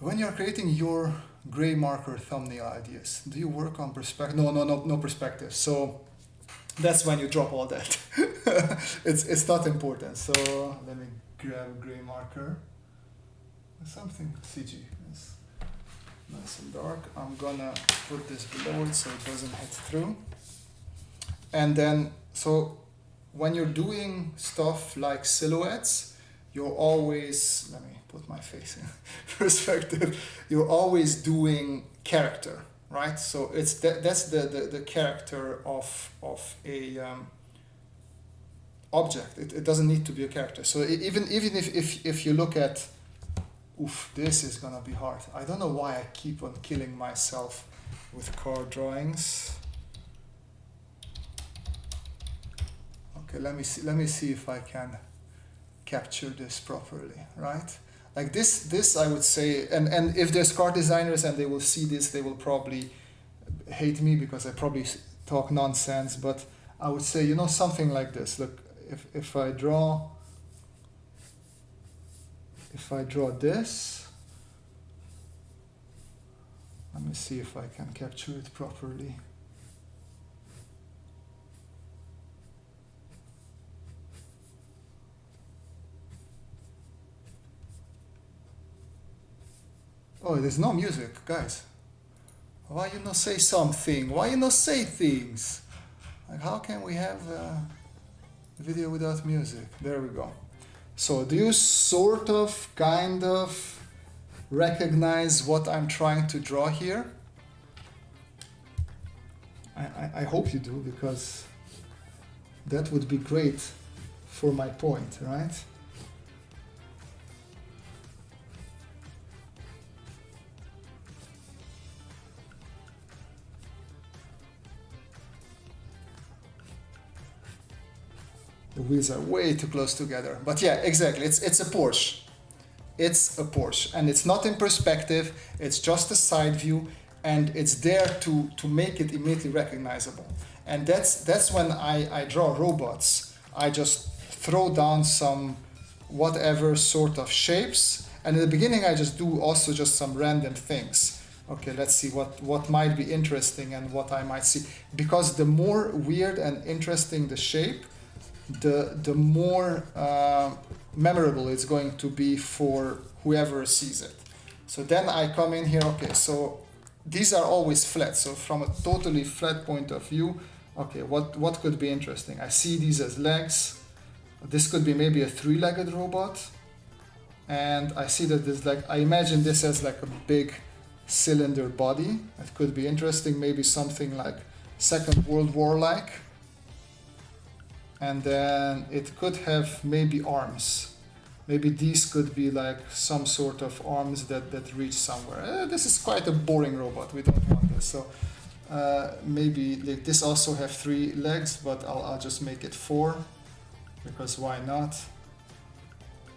When you're creating your gray marker thumbnail ideas, do you work on perspective? No perspective. So that's when you drop all that. It's not important. So let me grab a gray marker. Something CG. It's nice and dark. I'm gonna put this below it so it doesn't hit through. And then, so when you're doing stuff like silhouettes, you're always, let me put my face in perspective, you're always doing character, right? So it's that's the character of a object. It doesn't need to be a character. So even if you look at, this is gonna be hard. I don't know why I keep on killing myself with car drawings. Okay, let me see if I can capture this properly, right? Like this I would say, and if there's car designers and they will see this, they will probably hate me because I probably talk nonsense, but I would say, you know, something like this. Look, if I draw this, let me see if I can capture it properly. Oh, there's no music, guys. Why you not say something? Why you not say things? Like, how can we have a video without music? There we go. So do you sort of, kind of recognize what I'm trying to draw here? I hope you do, because that would be great for my point, right? The wheels are way too close together. But yeah, exactly. It's a Porsche. It's a Porsche. And it's not in perspective. It's just a side view. And it's there to make it immediately recognizable. And that's when I draw robots. I just throw down some whatever sort of shapes. And in the beginning, I just do also just some random things. Okay, let's see what might be interesting and what I might see. Because the more weird and interesting the shape, the more memorable it's going to be for whoever sees it. So then I come in here, okay, so these are always flat. So from a totally flat point of view, okay, what could be interesting? I see these as legs. This could be maybe a three-legged robot. And I see that there's like, I imagine this as like a big cylinder body. It could be interesting, maybe something like Second World War like. And then it could have maybe arms. Maybe these could be like some sort of arms that reach somewhere. This is quite a boring robot, we don't want this. So maybe like this also have 3 legs, but I'll just make it 4, because why not?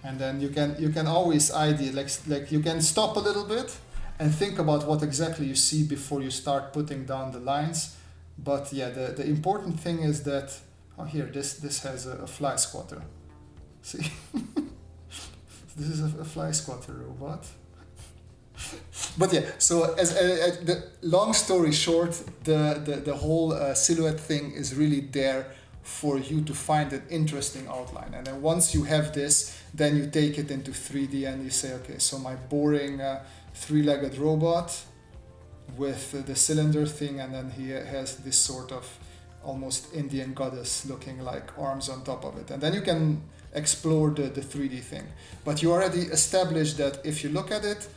And then you can always like you can stop a little bit and think about what exactly you see before you start putting down the lines. But yeah, the important thing is that, oh here, this has a fly squatter. See? This is a fly squatter robot. But yeah, so as the long story short, the whole silhouette thing is really there for you to find an interesting outline. And then once you have this, then you take it into 3D and you say, okay, so my boring 3-legged robot with the cylinder thing, and then he has this sort of almost Indian goddess looking like arms on top of it. And then you can explore the 3D thing. But you already established that if you look at it,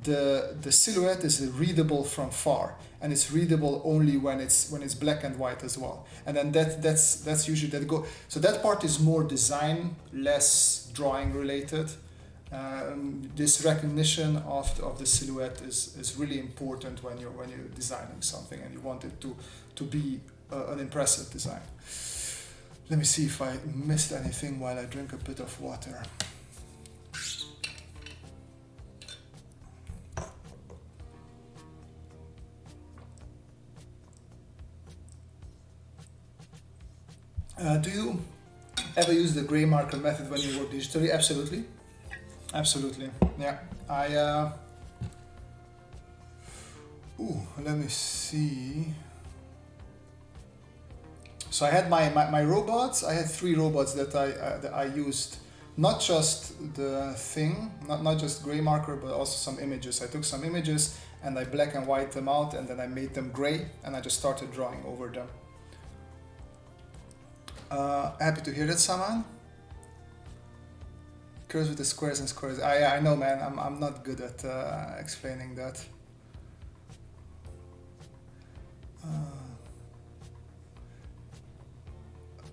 the silhouette is readable from far, and it's readable only when it's black and white as well. And then that's usually that go. So that part is more design, less drawing related. This recognition of the silhouette is really important when you're designing something and you want it to be an impressive design. Let me see if I missed anything while I drink a bit of water. Do you ever use the gray marker method when you work digitally? Absolutely. Absolutely. Yeah. Let me see. So I had my robots. I had 3 robots that I used, not just the thing, not just gray marker, but also some images. I took some images and I black and white them out, and then I made them gray, and I just started drawing over them. Happy to hear that, Saman. Curves with the squares and squares. I know, man. I'm not good at explaining that.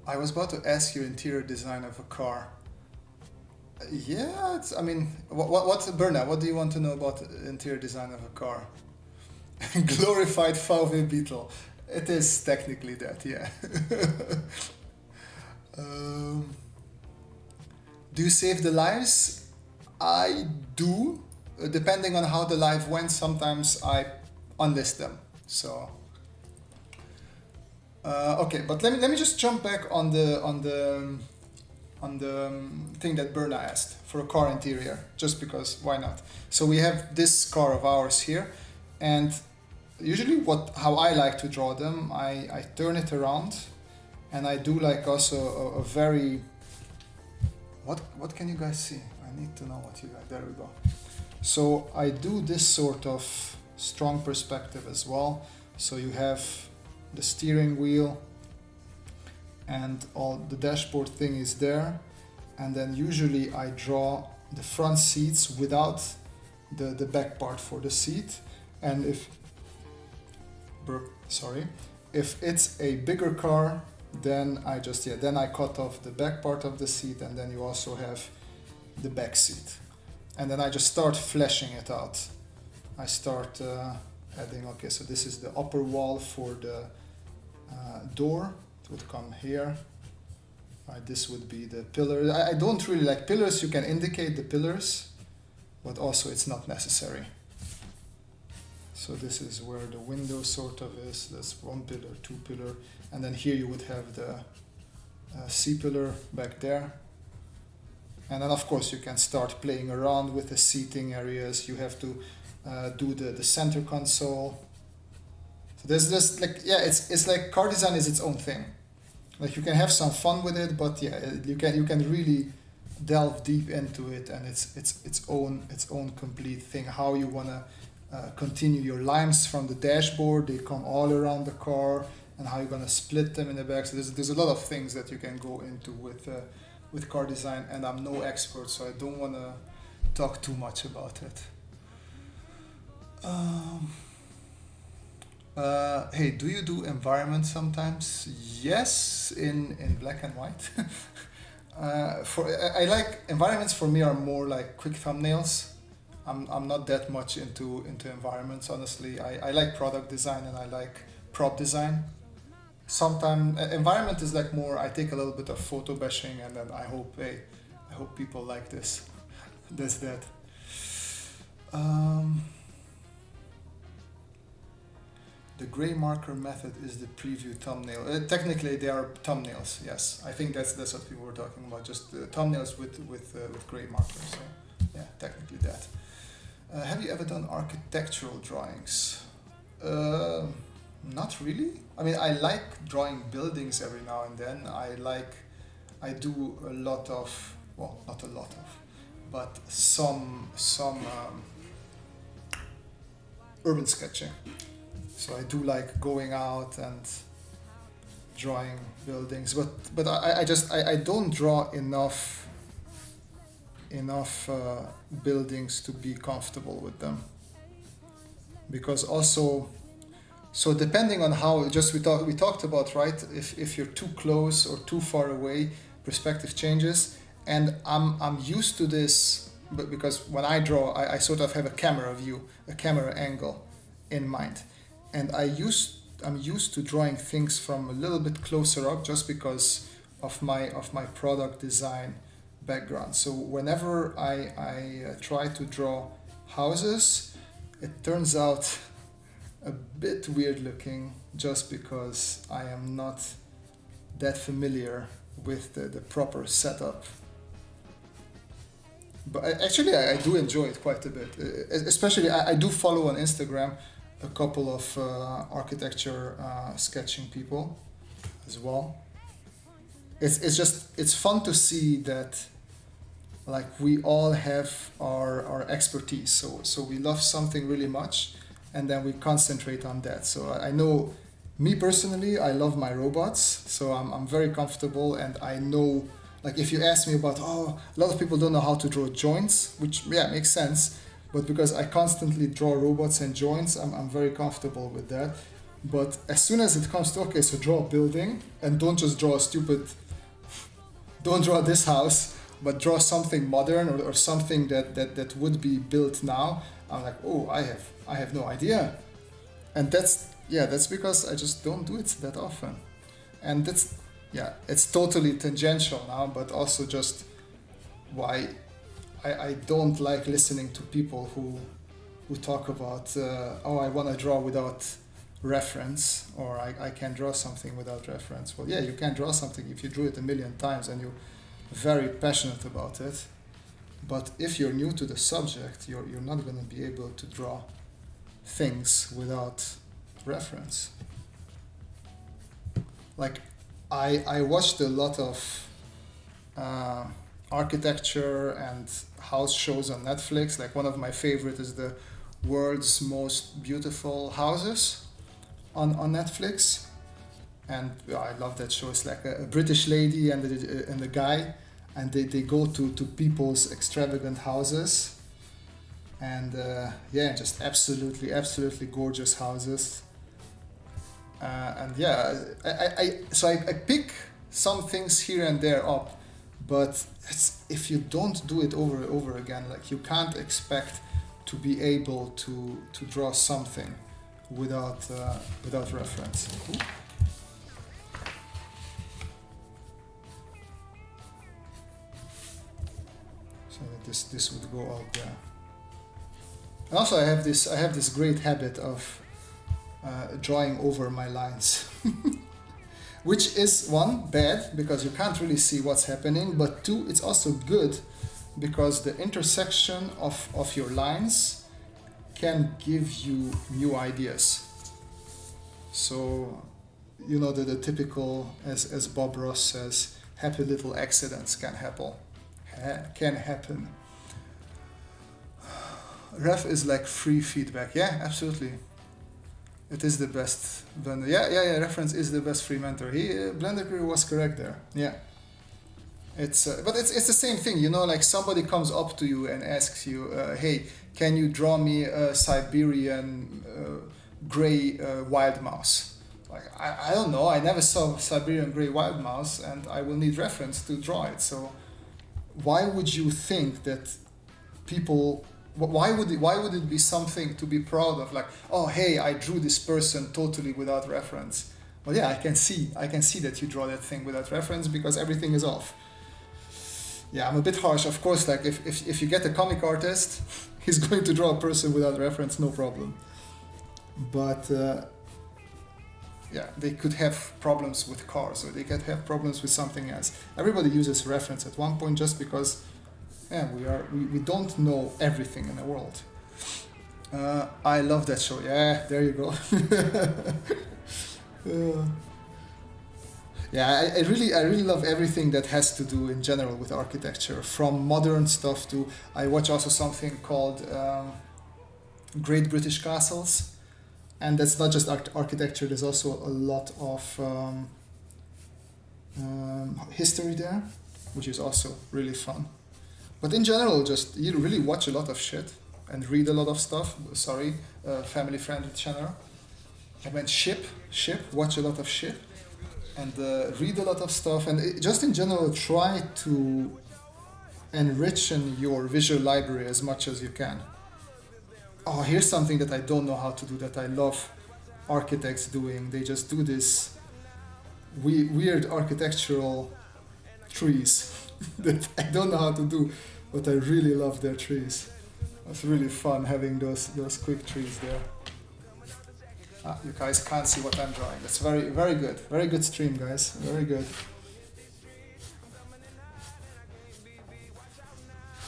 I was about to ask you interior design of a car. Yeah, I mean, what's Berna? What do you want to know about interior design of a car? Glorified VW Beetle. It is technically that, yeah. Do you save the lives? I do. Depending on how the live went, sometimes I unlist them. So okay, but let me just jump back on the thing that Berna asked for a car interior, just because why not? So we have this car of ours here, and usually how I like to draw them, I turn it around, and I do like also a very what can you guys see? I need to know what you guys. There we go. So I do this sort of strong perspective as well. So you have the steering wheel and all the dashboard thing is there, and then usually I draw the front seats without the back part for the seat. And if it's a bigger car, then I just then I cut off the back part of the seat, and then you also have the back seat, and then I just start fleshing it out. I start adding, okay, so this is the upper wall for the door. It would come here. Right, this would be the pillar. I don't really like pillars. You can indicate the pillars, but also it's not necessary. So this is where the window sort of is. That's 1 pillar, 2 pillar, and then here you would have the C-pillar back there. And then of course you can start playing around with the seating areas. You have to do the center console. So there's just like, yeah, it's like car design is its own thing. Like you can have some fun with it, but yeah, you can really delve deep into it, and it's its own complete thing. How you wanna continue your lines from the dashboard, they come all around the car, and how you're gonna split them in the back. So there's a lot of things that you can go into with car design, and I'm no expert, so I don't wanna talk too much about it. Um, hey, do you do environment sometimes? Yes, in black and white. I like environments. For me are more like quick thumbnails. I'm not that much into environments, honestly. I like product design and I like prop design. Sometimes environment is like more, I take a little bit of photo bashing and then I hope people like this. That's that. Um, the gray marker method is the preview thumbnail. Technically, they are thumbnails. Yes, I think that's what people were talking about. Just thumbnails with gray markers. So yeah, technically that. Have you ever done architectural drawings? Not really. I mean, I like drawing buildings every now and then. I do a lot of, well, not a lot of, but some urban sketching. So I do like going out and drawing buildings, but I don't draw enough buildings to be comfortable with them, because also, so depending on how, just we talked about, right, if you're too close or too far away, perspective changes. And I'm used to this, but because when I draw, I sort of have a camera view, a camera angle in mind, and I'm used to drawing things from a little bit closer up, just because of my product design background. So whenever I try to draw houses, it turns out a bit weird looking, just because I am not that familiar with the proper setup. But actually I do enjoy it quite a bit. Especially I do follow on Instagram a couple of architecture sketching people as well. It's fun to see that, like, we all have our expertise. So we love something really much, and then we concentrate on that. So I know, me personally, I love my robots. So I'm very comfortable, and I know, like, if you ask me about, a lot of people don't know how to draw joints, which, yeah, makes sense. But because I constantly draw robots and joints, I'm very comfortable with that. But as soon as it comes to, okay, so draw a building, and don't just draw don't draw this house, but draw something modern, or something that would be built now, I'm like, oh, I have no idea. And that's because I just don't do it that often. And it's totally tangential now, but also just why I don't like listening to people who talk about, I want to draw without reference, or I can draw something without reference. Well, yeah, you can draw something if you drew it a million times and you're very passionate about it. But if you're new to the subject, you're not going to be able to draw things without reference. Like, I watched a lot of architecture and house shows on Netflix. Like, one of my favorite is the World's Most Beautiful Houses on Netflix. And I love that show. It's like a British lady and a guy, and they go to people's extravagant houses, and just absolutely gorgeous houses. And yeah, I pick some things here and there up, but if you don't do it over and over again, like, you can't expect to be able to draw something without reference. Ooh. So this would go out there. And also I have this great habit of drawing over my lines, which is, one, bad because you can't really see what's happening, but two, it's also good because the intersection of your lines can give you new ideas. So, you know, the typical, as Bob Ross says, happy little accidents can happen. Ref is like free feedback. Yeah, absolutely. It is the best Blender. Yeah. Reference is the best free mentor. Blender Guru was correct there. Yeah. But it's the same thing, you know. Like, somebody comes up to you and asks you, "Hey, can you draw me a Siberian gray wild mouse? Like, I don't know, I never saw Siberian gray wild mouse, and I will need reference to draw it. So why would you think that people, why would it be something to be proud of? Like, oh hey, I drew this person totally without reference. Well, yeah, I can see that you draw that thing without reference because everything is off. Yeah, I'm a bit harsh, of course. Like if you get a comic artist, he's going to draw a person without reference, no problem. But yeah, they could have problems with cars, or they could have problems with something else. Everybody uses reference at one point, just because we don't know everything in the world. I love that show. Yeah, there you go. Yeah, I really love everything that has to do in general with architecture, from modern stuff to, I watch also something called Great British Castles, and that's not just architecture, there's also a lot of history there, which is also really fun. But in general, just you really watch a lot of shit and read a lot of stuff. Sorry, family-friendly channel. I meant ship, watch a lot of ship, and read a lot of stuff, and just in general try to enrich your visual library as much as you can. Oh, here's something that I don't know how to do that I love architects doing. They just do this weird architectural trees that I don't know how to do, but I really love their trees. It's really fun having those quick trees there. You guys can't see what I'm drawing. That's very good. Very good stream, guys. Very good.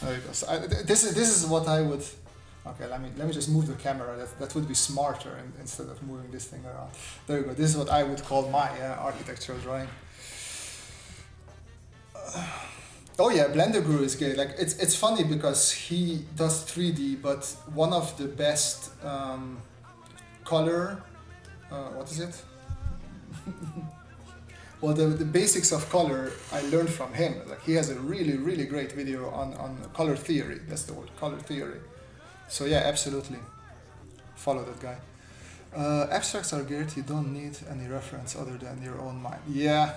There you go. So this is what I would. Okay, let me just move the camera. That would be smarter instead of moving this thing around. There you go. This is what I would call my architectural drawing. Oh yeah, Blender Guru is great. Like it's funny because he does 3D, but one of the best color. What is it? Well, the basics of color I learned from him. Like he has a really great video on color theory. That's the word, color theory. So yeah, absolutely, follow that guy. Abstracts are great. You don't need any reference other than your own mind. Yeah.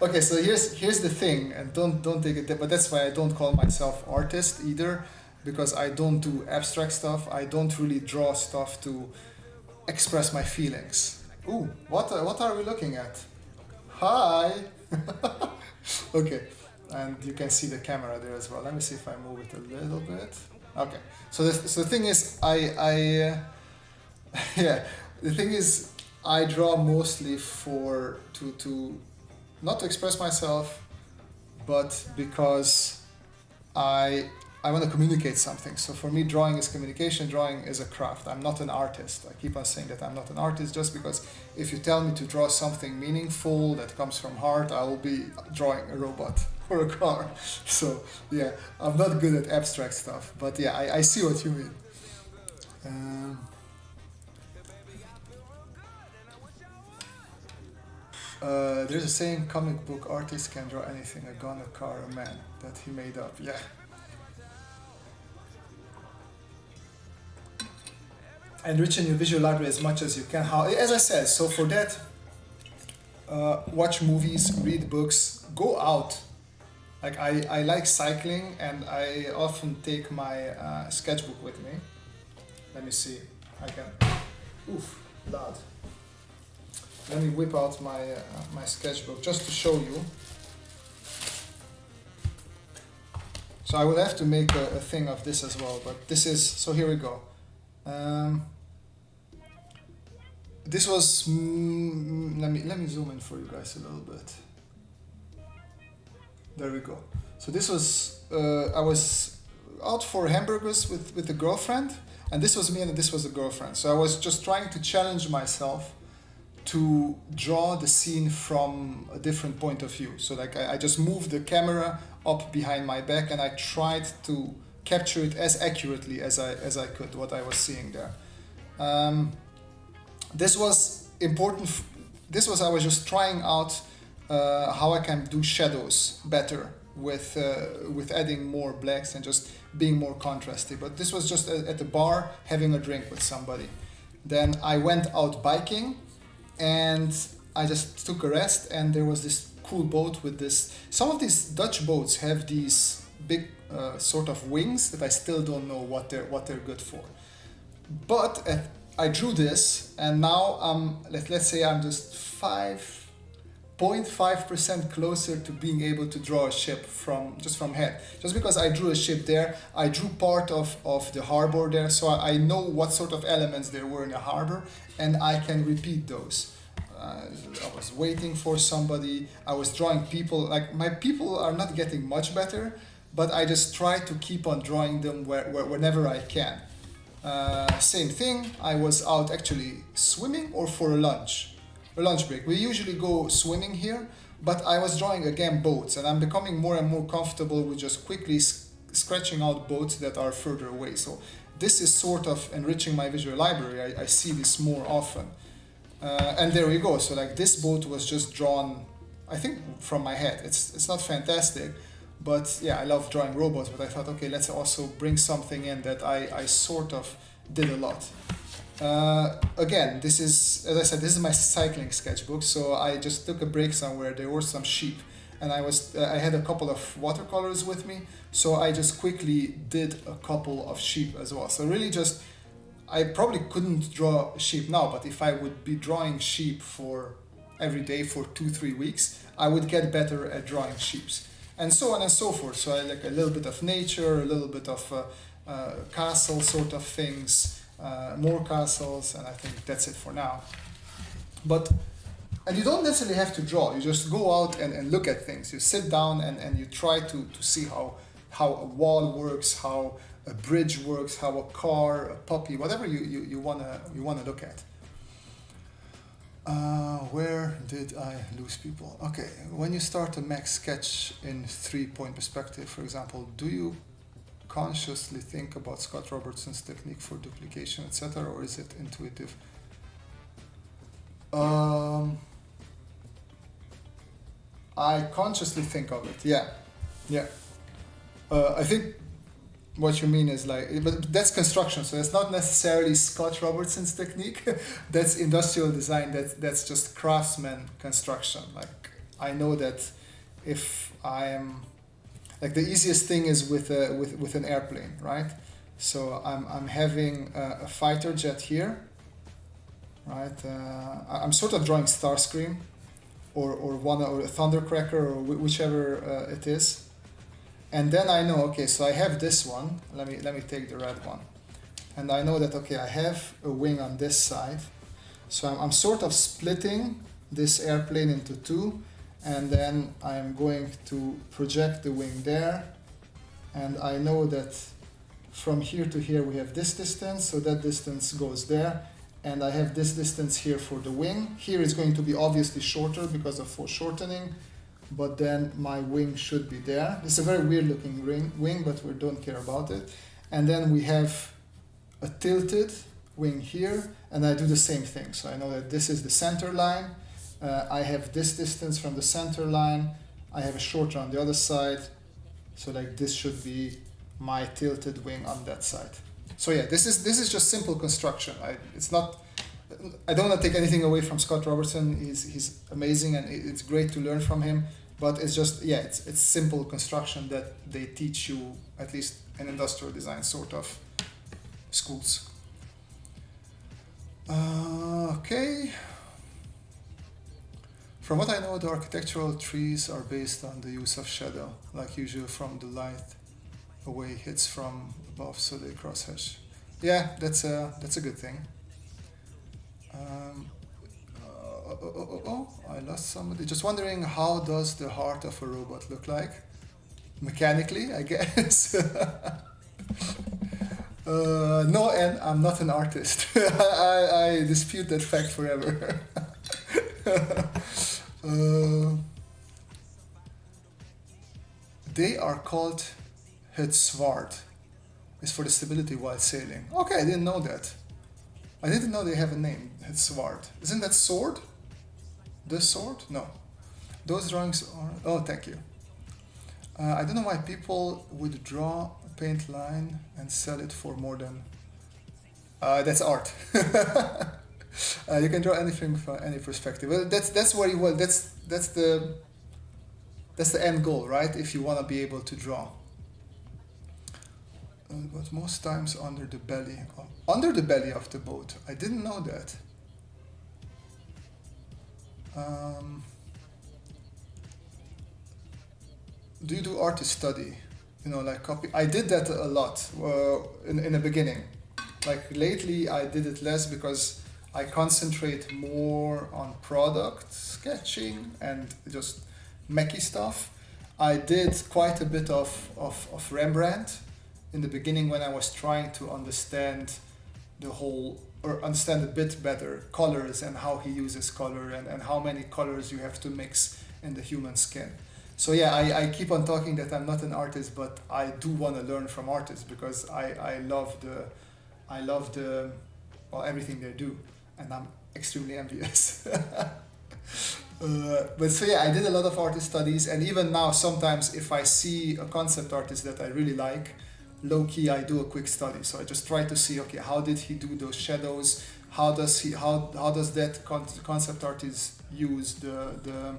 Okay, so here's the thing, and don't take it. But that's why I don't call myself artist either, because I don't do abstract stuff. I don't really draw stuff to express my feelings. Ooh, what are we looking at? Hi. Okay, and you can see the camera there as well. Let me see if I move it a little bit. Okay, so the thing is, yeah, the thing is, I draw mostly to not to express myself, but because I want to communicate something. So for me, drawing is communication, drawing is a craft. I'm not an artist. I keep on saying that I'm not an artist, just because if you tell me to draw something meaningful that comes from heart, I will be drawing a robot or a car. So yeah, I'm not good at abstract stuff, but yeah, I see what you mean. There's a saying, comic book artists can draw anything, a gun, a car, a man, that he made up. Yeah. Enriching your visual library as much as you can. As I said, so for that, watch movies, read books, go out. Like I like cycling, and I often take my sketchbook with me. Let me see. I can. Oof, loud. Let me whip out my sketchbook just to show you. So I will have to make a thing of this as well, but this is, so here we go. This was, let me zoom in for you guys a little bit. There we go. So this was, I was out for hamburgers with a girlfriend, and this was me and this was a girlfriend. So I was just trying to challenge myself to draw the scene from a different point of view. So like I just moved the camera up behind my back, and I tried to capture it as accurately as I could, what I was seeing there. This was important. I was just trying out how I can do shadows better with adding more blacks and just being more contrasty. But this was just at the bar having a drink with somebody. Then I went out biking and I just took a rest, and there was this cool boat with this. Some of these Dutch boats have these big sort of wings that I still don't know what they're good for. But I drew this, and now let's say I'm just 0.5% closer to being able to draw a ship from head. Just because I drew a ship there, I drew part of the harbor there, so I know what sort of elements there were in the harbor, and I can repeat those. I was waiting for somebody, I was drawing people. Like, my people are not getting much better, but I just try to keep on drawing them whenever I can. Same thing, I was out actually swimming or for a lunch break. We usually go swimming here, but I was drawing again boats, and I'm becoming more and more comfortable with just quickly sketching out boats that are further away. So this is sort of enriching my visual library. I see this more often. And there we go. So like, this boat was just drawn, I think, from my head. It's not fantastic, but yeah, I love drawing robots, but I thought, okay, let's also bring something in that I sort of did a lot. Again, this is, as I said, this is my cycling sketchbook, so I just took a break somewhere. There were some sheep, and I had a couple of watercolors with me, so I just quickly did a couple of sheep as well. So really just, I probably couldn't draw sheep now, but if I would be drawing sheep for every day for 2-3 weeks, I would get better at drawing sheeps, and so on and so forth. So I like a little bit of nature, a little bit of castle sort of things, more castles, and I think that's it for now. And you don't necessarily have to draw, you just go out and look at things. You sit down and you try to see how a wall works, how a bridge works, how a car, a puppy, whatever you wanna look at. Where did I lose people? Okay, when you start a max sketch in 3-point perspective, for example, do you consciously think about Scott Robertson's technique for duplication, etc., or is it intuitive? I consciously think of it. Yeah. I think what you mean is like, but that's construction, so that's not necessarily Scott Robertson's technique. That's industrial design. That's just craftsman construction. Like, I know that if I am, like, the easiest thing is with an airplane, right? So I'm having a fighter jet here, right? I'm sort of drawing Starscream, or a Thundercracker, or whichever it is. And then I know, okay, so I have this one. Let me take the red one, and I know that, okay, I have a wing on this side. So I'm sort of splitting this airplane into two, and then I'm going to project the wing there, and I know that from here to here we have this distance, so that distance goes there, and I have this distance here for the wing. Here is going to be obviously shorter because of foreshortening, but then my wing should be there. It's a very weird looking wing, but we don't care about it. And then we have a tilted wing here, and I do the same thing. So I know that this is the center line. I have this distance from the center line. I have a shorter on the other side. So like, this should be my tilted wing on that side. So yeah, this is just simple construction. I don't want to take anything away from Scott Robertson. He's amazing, and it's great to learn from him. But it's just, yeah, it's simple construction that they teach you, at least in industrial design sort of schools. Okay. From what I know, the architectural trees are based on the use of shadow, like usually from the light away hits from above, so they cross hatch. Yeah, that's a good thing. I lost somebody. Just wondering, how does the heart of a robot look like? Mechanically, I guess. No, and I'm not an artist. I dispute that fact forever. They are called Hutsvard. It's for the stability while sailing. Okay, I didn't know that. I didn't know they have a name, Hutsvard. Isn't that sword? The sword? No. Those drawings are... Oh, thank you. I don't know why people would draw a paint line and sell it for more than... that's art. You can draw anything from any perspective. Well, that's where you will. That's the end goal, right? If you want to be able to draw. But most times under the belly of the boat. I didn't know that. Do you do artist study? You know, like copy. I did that a lot in the beginning. Like lately, I did it less because I concentrate more on product sketching and just mechy stuff. I did quite a bit of Rembrandt in the beginning when I was trying to understand understand a bit better colors and how he uses color and how many colors you have to mix in the human skin. So yeah, I keep on talking that I'm not an artist, but I do want to learn from artists because I love everything they do, and I'm extremely envious. But so yeah, I did a lot of artist studies, and even now sometimes if I see a concept artist that I really like, low key I do a quick study. So I just try to see, okay, how did he do those shadows? How does that concept artist use the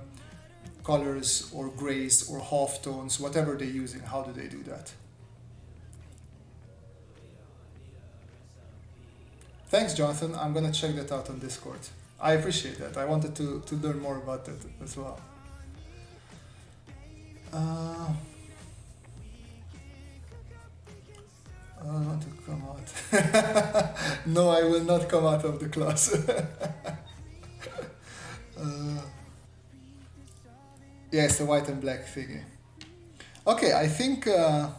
colors or grays or half tones, whatever they're using? How do they do that? Thanks, Jonathan. I'm gonna check that out on Discord. I appreciate that. I wanted to learn more about that as well. I want to come out. No, I will not come out of the class. Yes, the white and black thingy. Okay, I think a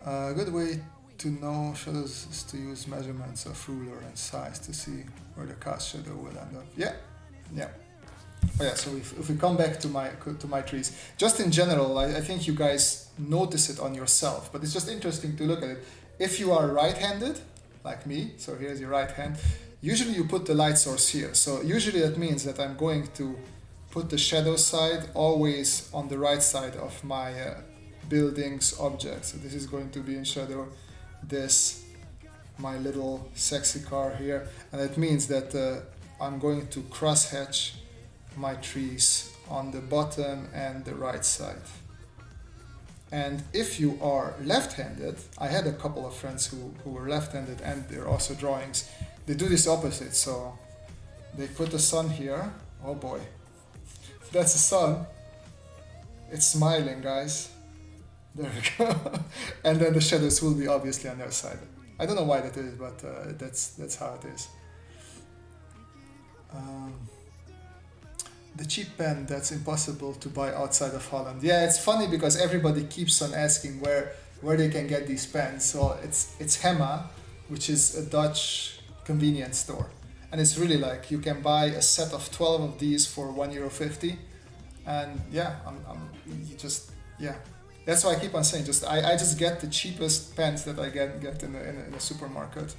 good way to know shadows is to use measurements of ruler and size to see where the cast shadow will end up. Yeah. Oh yeah, so if we come back to my trees, just in general, I think you guys notice it on yourself, but it's just interesting to look at it. If you are right-handed, like me, so here's your right hand, usually you put the light source here. So usually that means that I'm going to put the shadow side always on the right side of my building's object. So this is going to be in shadow, my little sexy car here, and it means that I'm going to cross-hatch my trees on the bottom and the right side. And if you are left-handed, I had a couple of friends who were left-handed and they're also drawings, they do this opposite. So they put the sun here. Oh boy, that's the sun. It's smiling, guys. There we go. And then the shadows will be obviously on their side. I don't know why that is, but that's how it is. The cheap pen that's impossible to buy outside of Holland. Yeah, it's funny because everybody keeps on asking where they can get these pens. So it's Hema, which is a Dutch convenience store, and it's really like you can buy a set of 12 of these for €1.50, and yeah, that's why I keep on saying I just get the cheapest pens that I get in a supermarket.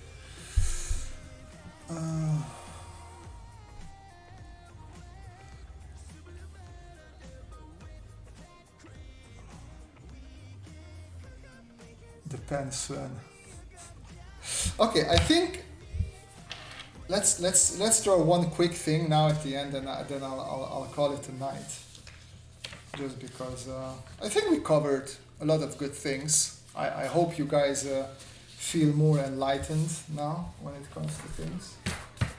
The pen Sven. Okay, I think let's draw one quick thing now at the end, and then I'll call it a night. Just because I think we covered a lot of good things. I hope you guys feel more enlightened now when it comes to things.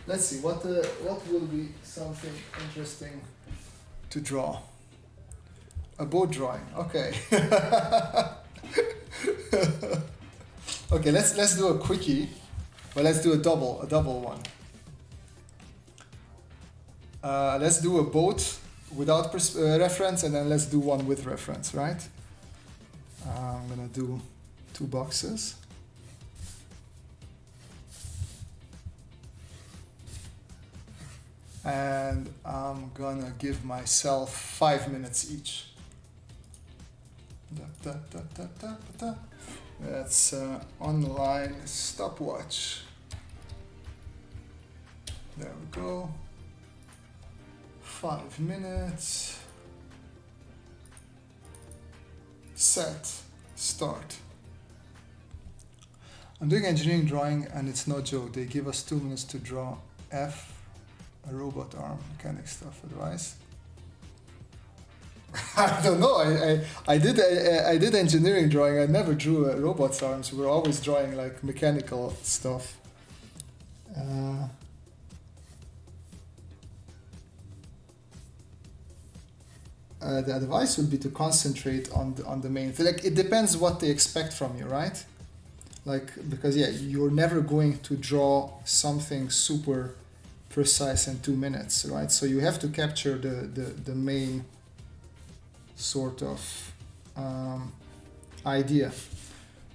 Let's see what will be something interesting to draw. A boat drawing. Okay. Okay, let's do a quickie, but let's do a double one. Let's do a boat without reference, and then let's do one with reference, right? I'm gonna do 2 boxes. And I'm gonna give myself 5 minutes each. That's online stopwatch. There we go. 5 minutes. set, start. I'm doing engineering drawing and it's no joke. They give us 2 minutes to draw F, a robot arm, mechanic stuff, advice. I don't know. I did engineering drawing. I never drew robot's arms. We were always drawing like mechanical stuff. The advice would be to concentrate on the main thing. Like, it depends what they expect from you, right? Like, because yeah, you're never going to draw something super precise in 2 minutes, right? So you have to capture the main sort of idea.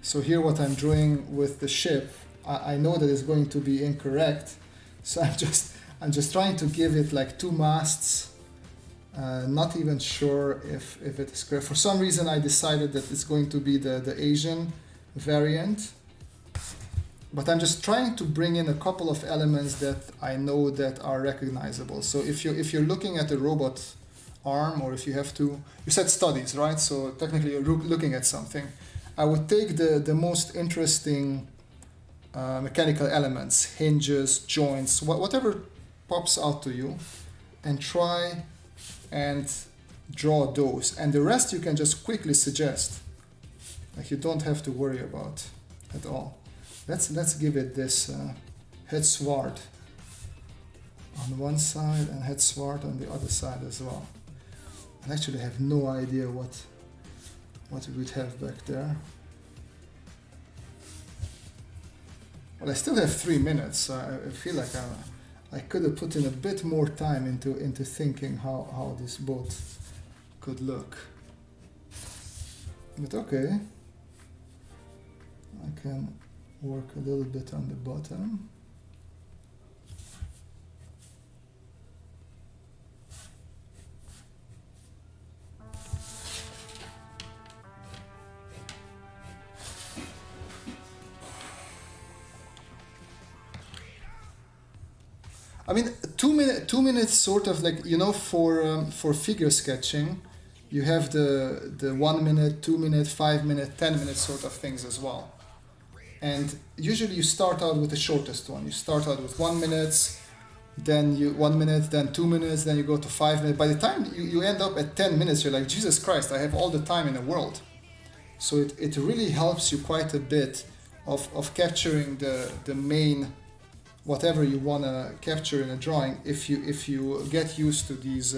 So here what I'm drawing with the ship, I know that it's going to be incorrect, so I'm just trying to give it like 2 masts. Not even sure if it is correct. For some reason I decided that it's going to be the Asian variant, but I'm just trying to bring in a couple of elements that I know that are recognizable. So if you're looking at a robot arm, or if you have to, you said studies, right? So technically you're looking at something. I would take the most interesting mechanical elements, hinges, joints, whatever pops out to you, and try and draw those. And the rest you can just quickly suggest. Like, you don't have to worry about at all. Let's give it this head sword on one side and head sword on the other side as well. I actually have no idea what we would have back there. Well, I still have 3 minutes, so I feel like I could have put in a bit more time into thinking how this boat could look. But okay, I can work a little bit on the bottom. I mean, 2 minutes sort of like, you know, for figure sketching, you have the 1 minute, 2 minute, 5 minute, 10 minute sort of things as well. And usually you start out with the shortest one. You start out with 1 minute, then 1 minute, then 2 minutes, then you go to 5 minutes. By the time you end up at 10 minutes, you're like, Jesus Christ, I have all the time in the world. So it really helps you quite a bit of capturing the main, whatever you want to capture in a drawing, if you get used to these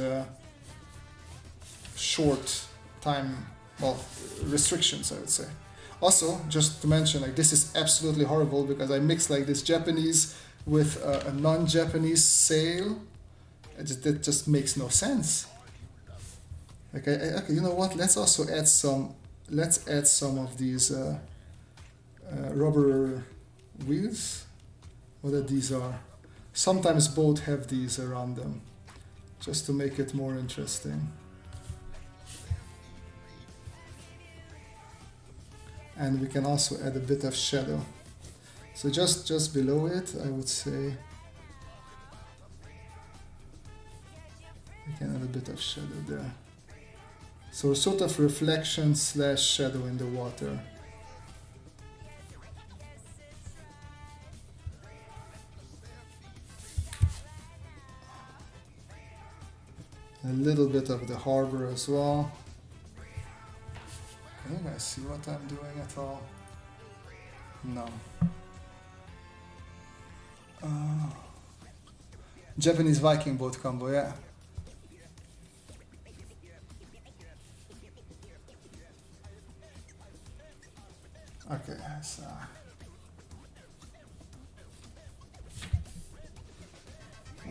short time, well, restrictions, I would say. Also, just to mention, like, this is absolutely horrible because I mixed like this Japanese with a non-Japanese sail. That just makes no sense. Like, okay, you know what? Let's also add some. Let's add some of these rubber wheels. What these are. Sometimes boats have these around them, just to make it more interesting. And we can also add a bit of shadow. So just below it, I would say we can add a bit of shadow there. So sort of reflection / shadow in the water. A little bit of the harbor as well. Can you guys see what I'm doing at all? No. Japanese Viking boat combo, yeah. Okay, so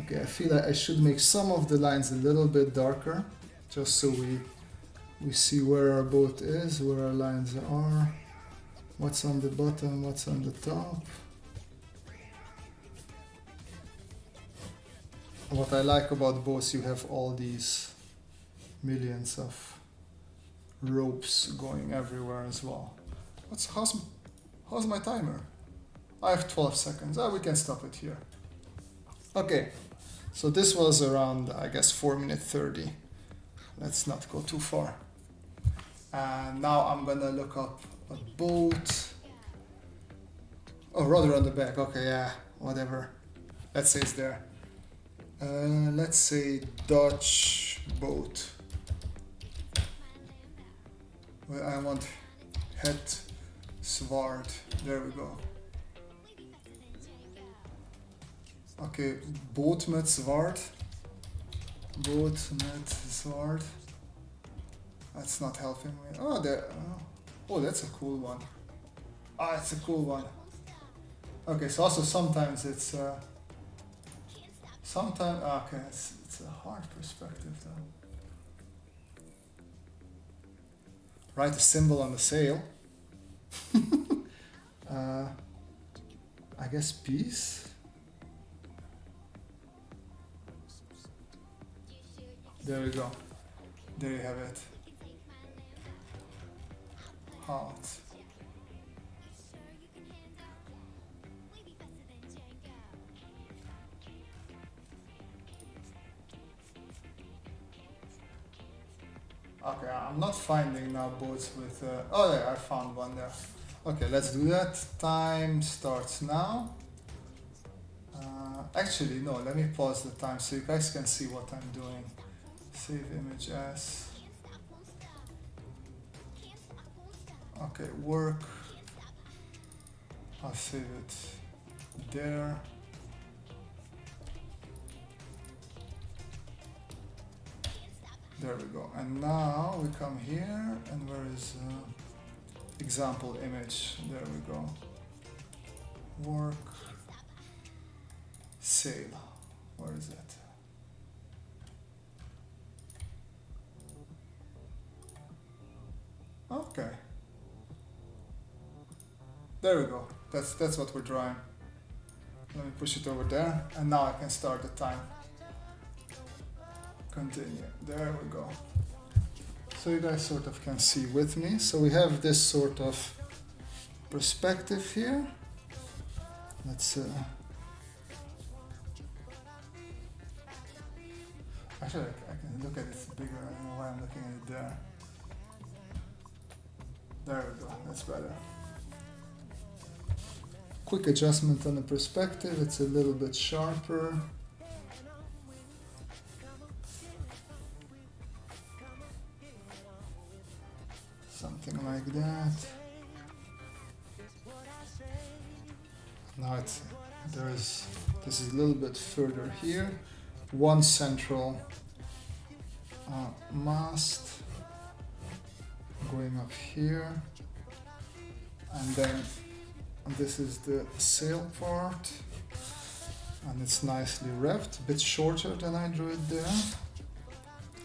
okay, I feel like I should make some of the lines a little bit darker, just so we see where our boat is, where our lines are, what's on the bottom, what's on the top. What I like about boats, you have all these millions of ropes going everywhere as well. How's my timer? I have 12 seconds. We can stop it here. Okay, so this was around, I guess, 4 minutes 30. Let's not go too far. And now I'm gonna look up a boat. Oh, rather on the back. Okay, yeah, whatever. Let's say it's there. Let's say Dutch boat. Well, I want het zwart. There we go. Okay, boot met zwart. Boot met zwart. That's not helping me. Oh, there. Oh, that's a cool one. Ah, it's a cool one. Okay, so also sometimes it's sometimes okay, it's a hard perspective though. Write a symbol on the sail. I guess peace. There we go. There you have it. Heart. Okay, I'm not finding now boats with. Oh, yeah, I found one there. Okay, let's do that. Time starts now. Actually, no, let me pause the time so you guys can see what I'm doing. Save image as. Okay, work. I'll save it there. There we go. And now we come here, and where is example image? There we go. Work. Sail. Where is it? Okay. There we go. That's what we're drawing. Let me push it over there, and now I can start the time. Continue. There we go. So you guys sort of can see with me. So we have this sort of perspective here. Let's actually I can look at it bigger. I don't know why I'm looking at it there. There we go. That's better. Quick adjustment on the perspective. It's a little bit sharper. Something like that. Now this is a little bit further here. One central mast going up here, and then this is the sail part, and it's nicely revved, a bit shorter than I drew it there.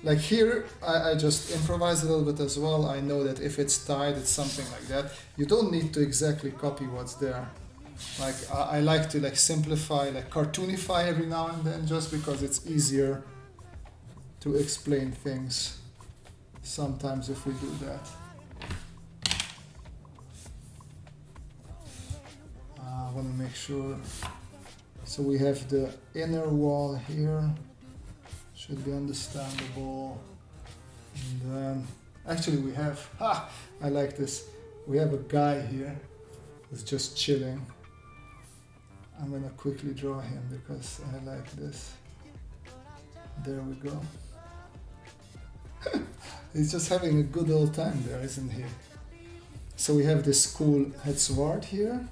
Like here, I just improvise a little bit as well. I know that if it's tied, it's something like that. You don't need to exactly copy what's there. Like I like to simplify, cartoonify every now and then, just because it's easier to explain things sometimes if we do that. I want to make sure. So we have the inner wall here. Should be understandable. And then, actually we have, I like this. We have a guy here who's just chilling. I'm gonna quickly draw him because I like this. There we go. He's just having a good old time there, isn't he? So we have this cool het zwart here.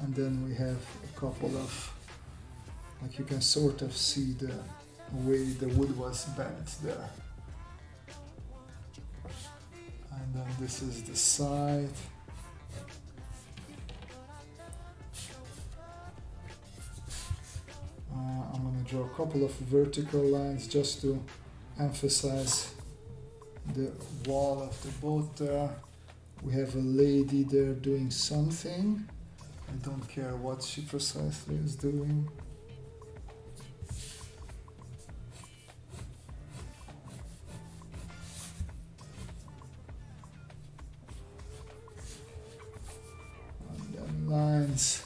And then we have a couple of, you can sort of see the way the wood was bent there. And then this is the side. I'm going to draw a couple of vertical lines just to emphasize the wall of the boat there. We have a lady there doing something. I don't care what she precisely is doing. And then lines.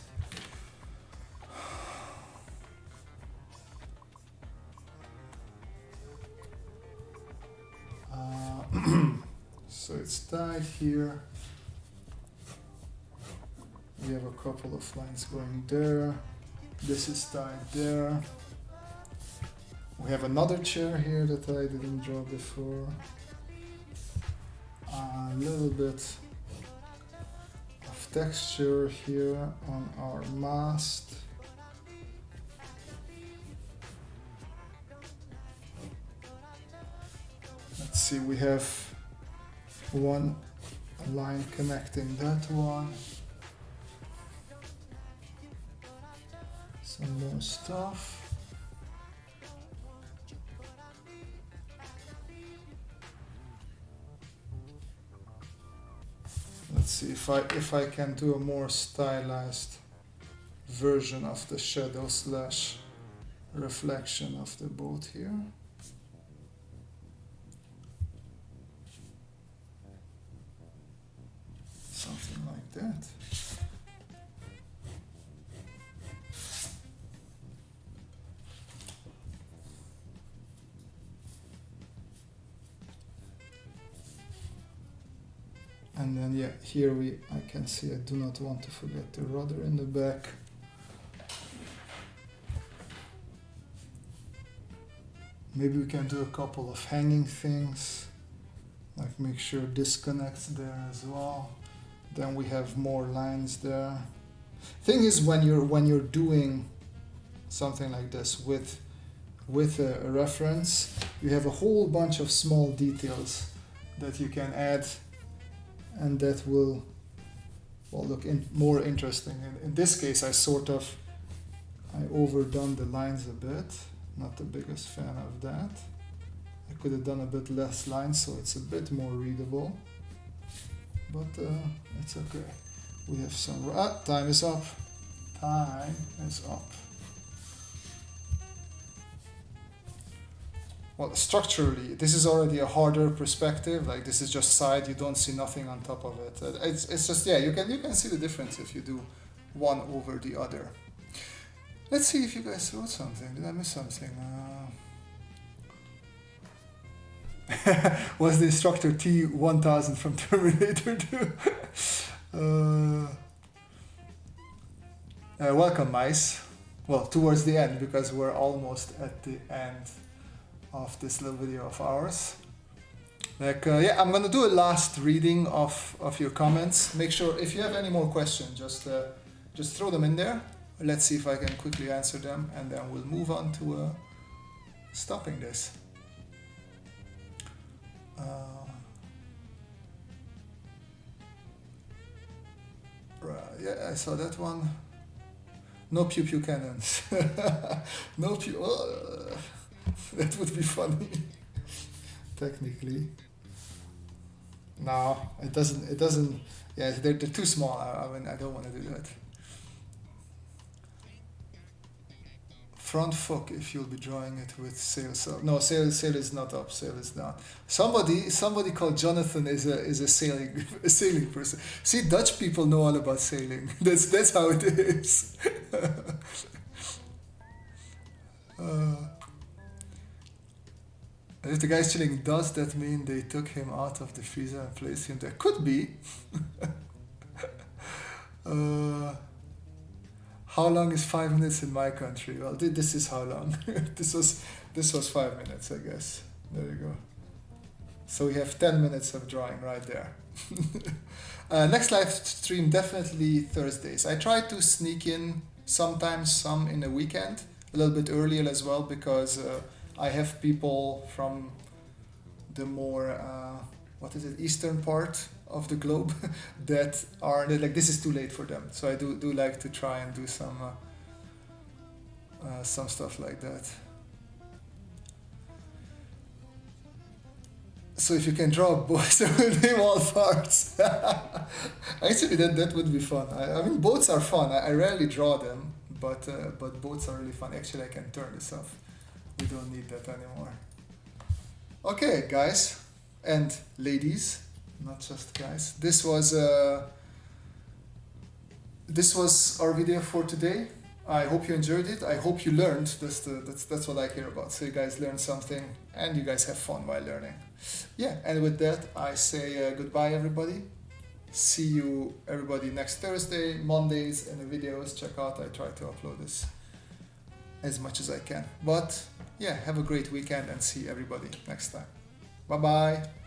it's tied here. We have a couple of lines going there. This is tied there. We have another chair here that I didn't draw before. A little bit of texture here on our mast. Let's see, we have one line connecting that one. Some more stuff. Let's see if I can do a more stylized version of the shadow slash reflection of the boat here. Something like that. And then yeah, here I can see I do not want to forget the rudder in the back. Maybe we can do a couple of hanging things, like make sure this connects there as well. Then we have more lines there. Thing is, when you're doing something like this with a reference, you have a whole bunch of small details that you can add, and that will look more interesting. In this case, I overdone the lines a bit. Not the biggest fan of that. I could have done a bit less lines so it's a bit more readable. But it's okay. We have some... time is up. Time is up. Well, structurally, this is already a harder perspective. Like, this is just side, you don't see nothing on top of it. It's just, yeah, you can see the difference if you do one over the other. Let's see if you guys wrote something. Did I miss something? Was the instructor T-1000 from Terminator 2? Welcome, mice. Well, towards the end, because we're almost at the end of this little video of ours. Like, yeah, I'm gonna do a last reading of your comments. Make sure, if you have any more questions, just throw them in there. Let's see if I can quickly answer them, and then we'll move on to stopping this. Right, yeah, I saw that one. No pew pew cannons. No pew. That would be funny. Technically. No, it doesn't. Yeah, they're too small. I mean, I don't want to do that. Front fork if you'll be drawing it with sails up. No, sail is not up. Sail is down. Somebody called Jonathan is a sailing person. See, Dutch people know all about sailing. That's how it is. If the guy's chilling, does that mean they took him out of the freezer and placed him there? Could be. How long is 5 minutes in my country? Well, this is how long. This was 5 minutes, I guess. There you go. So we have 10 minutes of drawing right there. Next live stream, definitely Thursdays. I try to sneak in sometimes some in the weekend, a little bit earlier as well, because I have people from the more, eastern part of the globe that are like, this is too late for them. So I do like to try and do some stuff like that. So if you can draw boats, name all parts. Actually, that would be fun. I mean, boats are fun. I rarely draw them, but boats are really fun. Actually, I can turn this off. We don't need that anymore. Okay, guys and ladies, not just guys. This was our video for today. I hope you enjoyed it. I hope you learned. That's what I care about. So you guys learned something and you guys have fun while learning. Yeah, and with that, I say goodbye, everybody. See you, everybody, next Thursday, Mondays, and the videos. Check out, I try to upload this as much as I can. But yeah, have a great weekend and see everybody next time. Bye bye.